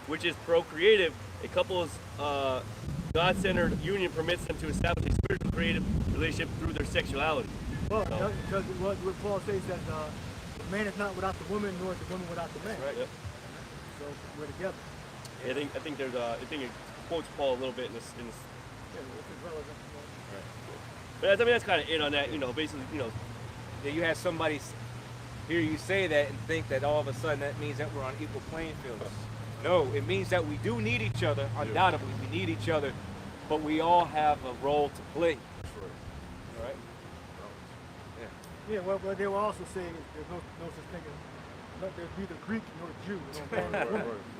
Speaker 4: which is procreative, a couple's God-centered union permits them to establish a spiritual creative relationship through their sexuality.
Speaker 1: Well, because what Paul says that the man is not without the woman, nor is the woman without the man.
Speaker 4: Right. Yep.
Speaker 1: So we're together.
Speaker 4: Yeah, I think it quotes Paul a little bit in this.
Speaker 1: Yeah, it's relevant.
Speaker 4: Right. But I mean that's kind of it on that. Basically,
Speaker 3: Yeah, you have somebody hear you say that and think that all of a sudden that means that we're on equal playing fields. No, it means that we do need each other. Undoubtedly, we need each other, but we all have a role to play. All right.
Speaker 1: Yeah, well, they will also say there's no such thing as there's neither Greek nor Jew.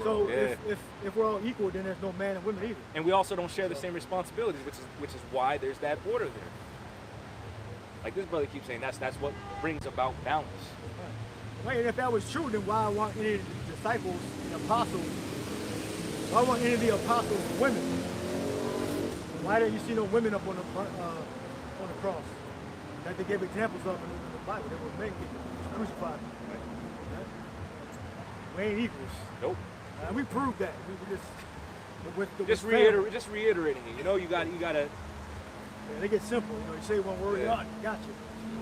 Speaker 1: So if we're all equal, then there's no man and women either.
Speaker 3: And we also don't share the same responsibilities, which is why there's that order there. Like this brother keeps saying, that's what brings about balance.
Speaker 1: Right, and if that was true, then why want any of the disciples and apostles? Why want any of the apostles women? Why didn't you see no women up on the cross? That they gave examples of in the Bible. There were men crucified. We ain't equals.
Speaker 3: Nope.
Speaker 1: And we proved that.
Speaker 3: Just reiterating it. You gotta.
Speaker 1: Yeah, they get simple. You say one word, gotcha.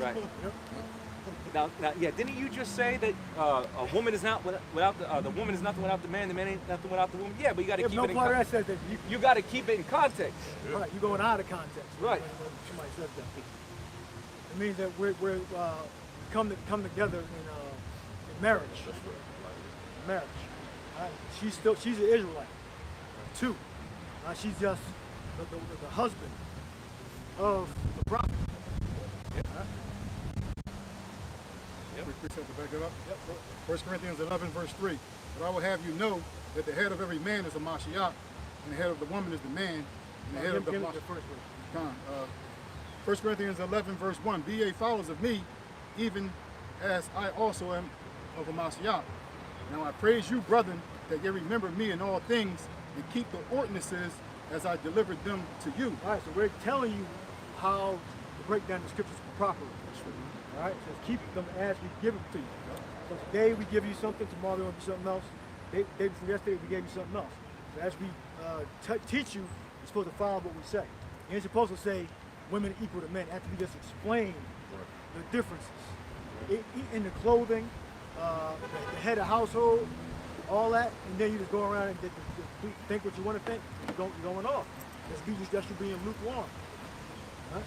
Speaker 3: Right. Now, yeah. Didn't you just say that a woman is not without the woman is nothing without the man ain't nothing without the woman? Yeah, but you got to keep it in context. No part of that says that. You got to keep it in context.
Speaker 1: Right. You're going out of context.
Speaker 3: Right.
Speaker 1: When somebody says that. It means that we're come together in marriage. Marriage. She's an Israelite. Two. She's just the husband of the prophet.
Speaker 6: Precept to back it up. 1 Corinthians 11, verse 3. But I will have you know that the head of every man is a Mashiach, and the head of the woman is the man, and the head of the Mashiach. 1 Corinthians 11, verse 1. Be ye followers of me, even as I also am of a Mashiach. Now I praise you, brethren, that ye remember me in all things, and keep the ordinances as I delivered them to you.
Speaker 1: All right, so we're telling you how to break down the scriptures properly. All right, so keep them as we give them to you. So today we give you something, tomorrow we want to do something else. Day before yesterday we gave you something else. So as we teach you, you're supposed to follow what we say. You ain't supposed to say women equal to men. After we just explain the differences in the clothing, the head of household, all that, and then you just go around and think what you want to think. You're going off. That's you being lukewarm. Right?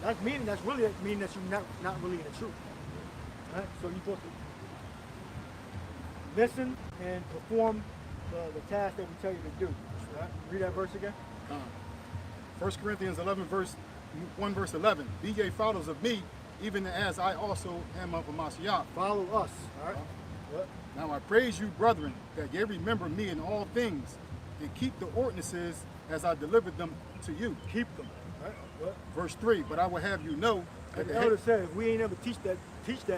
Speaker 1: That's really meaning that you're not really in the truth. Right? So you're supposed to listen and perform the task that we tell you to do. Right? Read that verse again.
Speaker 6: 1 Corinthians 11, verse 11. Be ye followers of me, even as I also am of a Mashiach.
Speaker 1: Follow us. All right.
Speaker 6: Now I praise you, brethren, that ye remember me in all things, and keep the ordinances as I delivered them to you.
Speaker 1: Keep them. Right.
Speaker 6: Verse 3, but I will have you know
Speaker 1: that the elder said, if we ain't never teach that,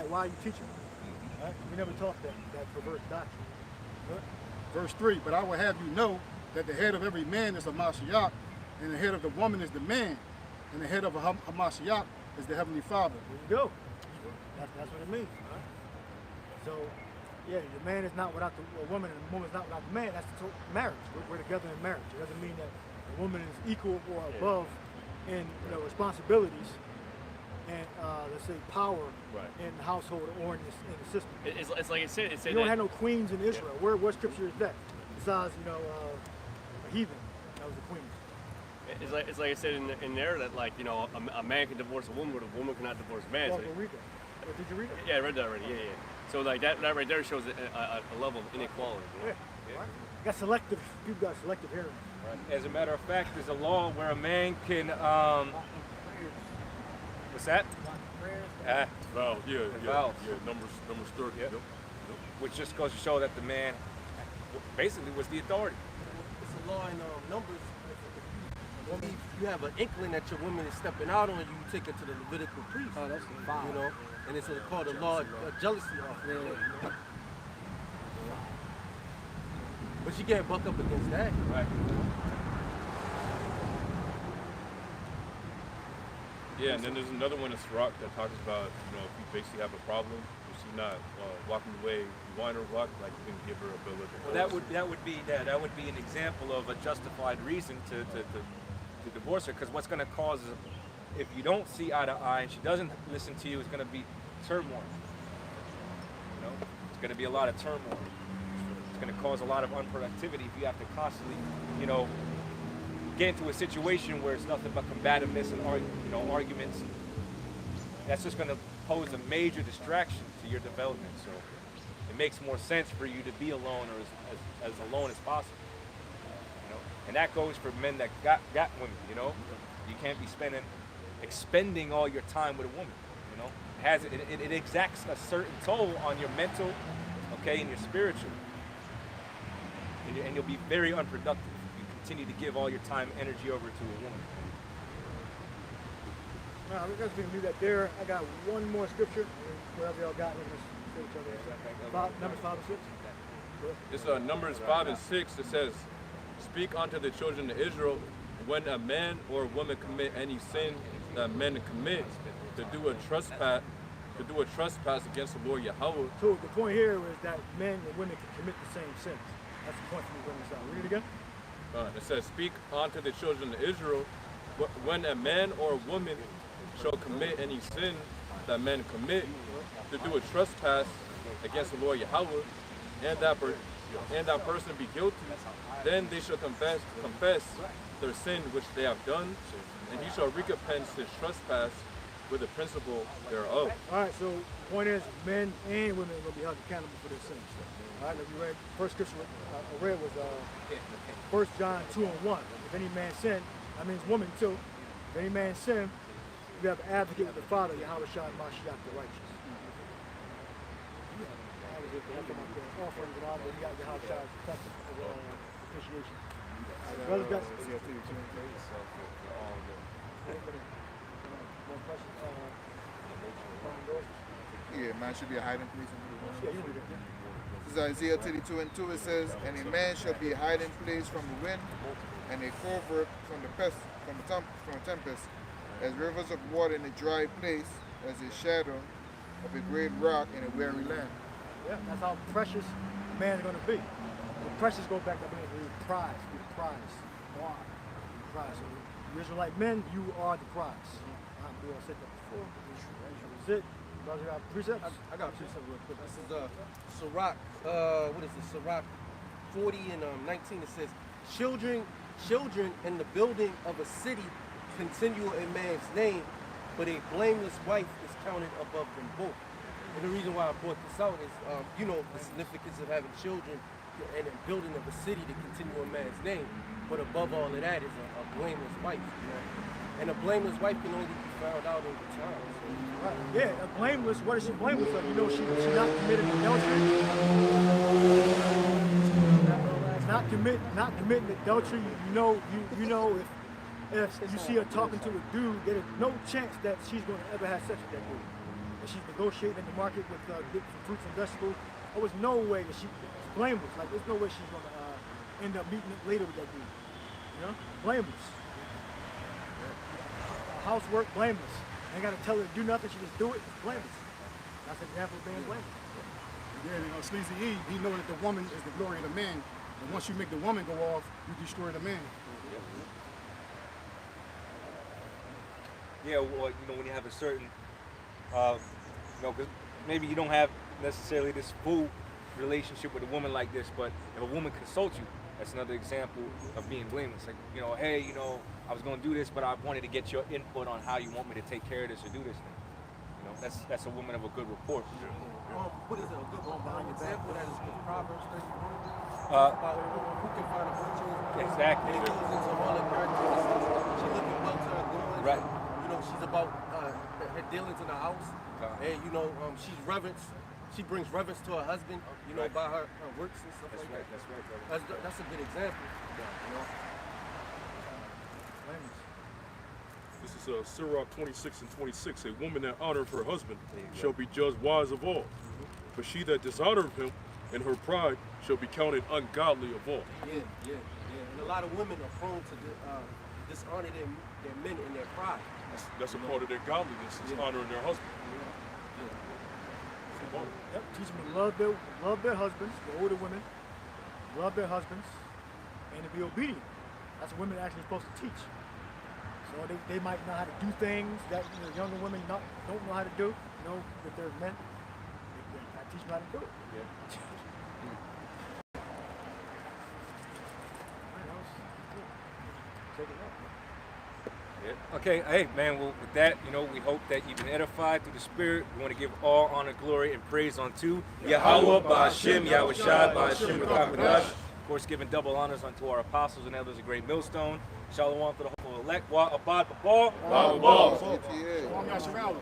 Speaker 1: why are you teaching? Right? We never taught that perverse doctrine. Right?
Speaker 6: Verse 3, but I will have you know that the head of every man is a Mashiach, and the head of the woman is the man, and the head of a Mashiach is the Heavenly Father.
Speaker 1: There you go. That's what it means. Right? So, yeah, the man is not without the woman, and the woman is not without the man. That's marriage. We're together in marriage. It doesn't mean that the woman is equal or above in responsibilities and let's say power in the household or in the system.
Speaker 4: It's like it said.
Speaker 1: You don't have no queens in Israel. What scripture is that? Besides, a heathen, that was a queen.
Speaker 4: It's like it said in there that a man can divorce a woman, but a woman cannot divorce a man.
Speaker 1: Well, read that. Did you read it?
Speaker 4: Yeah, I read that already. Yeah. So that right there shows a level of inequality.
Speaker 1: People got selective hearing.
Speaker 3: Right. As a matter of fact, there's a law where a man can What's that?
Speaker 2: Vows, yeah,
Speaker 3: vows.
Speaker 2: numbers 30.
Speaker 3: Yep.
Speaker 2: Yep.
Speaker 3: Which just goes to show that the man basically was the authority.
Speaker 7: It's a law in Numbers. If you have an inkling that your woman is stepping out on you, you take her to the Levitical priest.
Speaker 8: Oh, that's fine.
Speaker 7: You know, and it's called the law of jealousy off. But you can't buck up against that.
Speaker 3: Right.
Speaker 5: Yeah, and then there's another one in Sirach that talks about, if you basically have a problem, if she's not walking the way you want her to walk, like you can give her a bill of divorce.
Speaker 3: Well, that would be an example of a justified reason to divorce her, because what's going to cause is, if you don't see eye to eye and she doesn't listen to you, it's going to be turmoil. It's going to be a lot of turmoil. It's going to cause a lot of unproductivity if you have to constantly, get into a situation where it's nothing but combativeness and arguments. That's just going to pose a major distraction to your development. So it makes more sense for you to be alone, or as alone as possible. And that goes for men that got women. You can't be expending all your time with a woman. It exacts a certain toll on your mental, and your spiritual, and you'll be very unproductive. Continue to give all your time, energy over to a woman.
Speaker 1: No, we're going to leave that there. I got one more scripture. Whatever y'all got, we're going to say each other. Numbers 5 and 6.
Speaker 5: It's Numbers 5 and 6. It says, "Speak unto the children of Israel, when a man or woman commit any sin that men commit, to do a trespass against the Lord Yahweh."
Speaker 1: So the point here is that men and women can commit the same sins. That's the point from bringing this out. Read it again.
Speaker 5: It says, "Speak unto the children of Israel, when a man or a woman shall commit any sin that men commit, to do a trespass against the Lord Yahweh, and that person be guilty, then they shall confess their sin which they have done, and he shall recompense his trespass with the principle thereof."
Speaker 1: All right, so the point is, men and women will be held accountable for their sins. All right, we read, first scripture I read was 1 John 2 and 1. If any man sin, that means woman too. If any man sin, we have an advocate with the Father, Yahweh Shai Mashiach the righteous. That was it. That's about the offerings and all, but we got Yahweh Shai's appreciation. Brothers got some. One question.
Speaker 9: Yeah, man should be a hiding place in the
Speaker 1: Yeah, you read it.
Speaker 9: This is Isaiah 32 and 2. It says, "And a man shall be a hiding place from the wind, and a covert from the tempest, as rivers of water in a dry place, as a shadow of a great rock in a weary land."
Speaker 1: Yeah, that's how precious man is going to be. The precious goes back to being the prize. Be the prize. Why? The prize. So the Israelite men, you are the prize. We all said that before. That's it. Brothers, you got precepts?
Speaker 7: I got precepts real quick. This is Sirach. What is this? Sirach 40 and 19. It says, Children in the building of a city continue a man's name, but a blameless wife is counted above them both. And the reason why I brought this out is, the significance of having children and a building of a city to continue a man's name. But above all of that is a blameless wife. And a blameless wife can only be found out over time. So.
Speaker 1: Right. Yeah, a blameless. What is she blameless of? She not committing adultery. Not committing adultery. You know if you see her talking to a dude, there is no chance that she's going to ever have sex with that dude. If she's negotiating in the market with fruits and vegetables, there was no way that she's blameless. Like there's no way she's going to end up meeting later with that dude. Blameless. Housework, blameless. Ain't got to tell her to do nothing. She just do it. It's blameless. That's an example of being blameless.
Speaker 6: Yeah, Sleazy E, he know that the woman is the glory of the man. And once you make the woman go off, you destroy the man.
Speaker 3: Yeah, well, when you have a certain, because maybe you don't have necessarily this full relationship with a woman like this, but if a woman consults you, that's another example of being blameless. Like, hey, I was going to do this, but I wanted to get your input on how you want me to take care of this or do this thing. That's a woman of a good rapport.
Speaker 7: What is it? A good example that is with Proverbs 31. About who can find a virtue.
Speaker 3: Exactly.
Speaker 7: It goes into all the characteristics. She's looking well to her going.
Speaker 3: Right.
Speaker 7: She's about her dealings in the house, and you know, she's reverence. She brings reverence to her husband, you know, by her works and stuff like that.
Speaker 3: That's right, brother.
Speaker 7: That's a good example. You know?
Speaker 2: This is Sirach 26 and 26. A woman that honoreth her husband shall be judged wise of all. But she that dishonoreth him in her pride shall be counted ungodly of all.
Speaker 7: Yeah. And a lot of women are prone to dishonor their men in their pride.
Speaker 2: That's a part of their godliness, is honoring their husband.
Speaker 1: Yep, teach them to love their husbands, the older women, love their husbands, and to be obedient. That's what women are actually supposed to teach. So they might know how to do things that younger women don't know how to do. You know, with their men, I teach them how to do it. Yeah.
Speaker 3: Okay, hey man, well with that, you know, we hope that you've been edified through the Spirit. We want to give all honor, glory, and praise unto Yahweh, Ba'ashem, Yahweh Shai, Ba'ashem, B'Kakadash. Of course, giving double honors unto our apostles and elders, a great millstone. Shalom to the whole elect. Wa abad b'bal.
Speaker 6: Shalom Yasharala.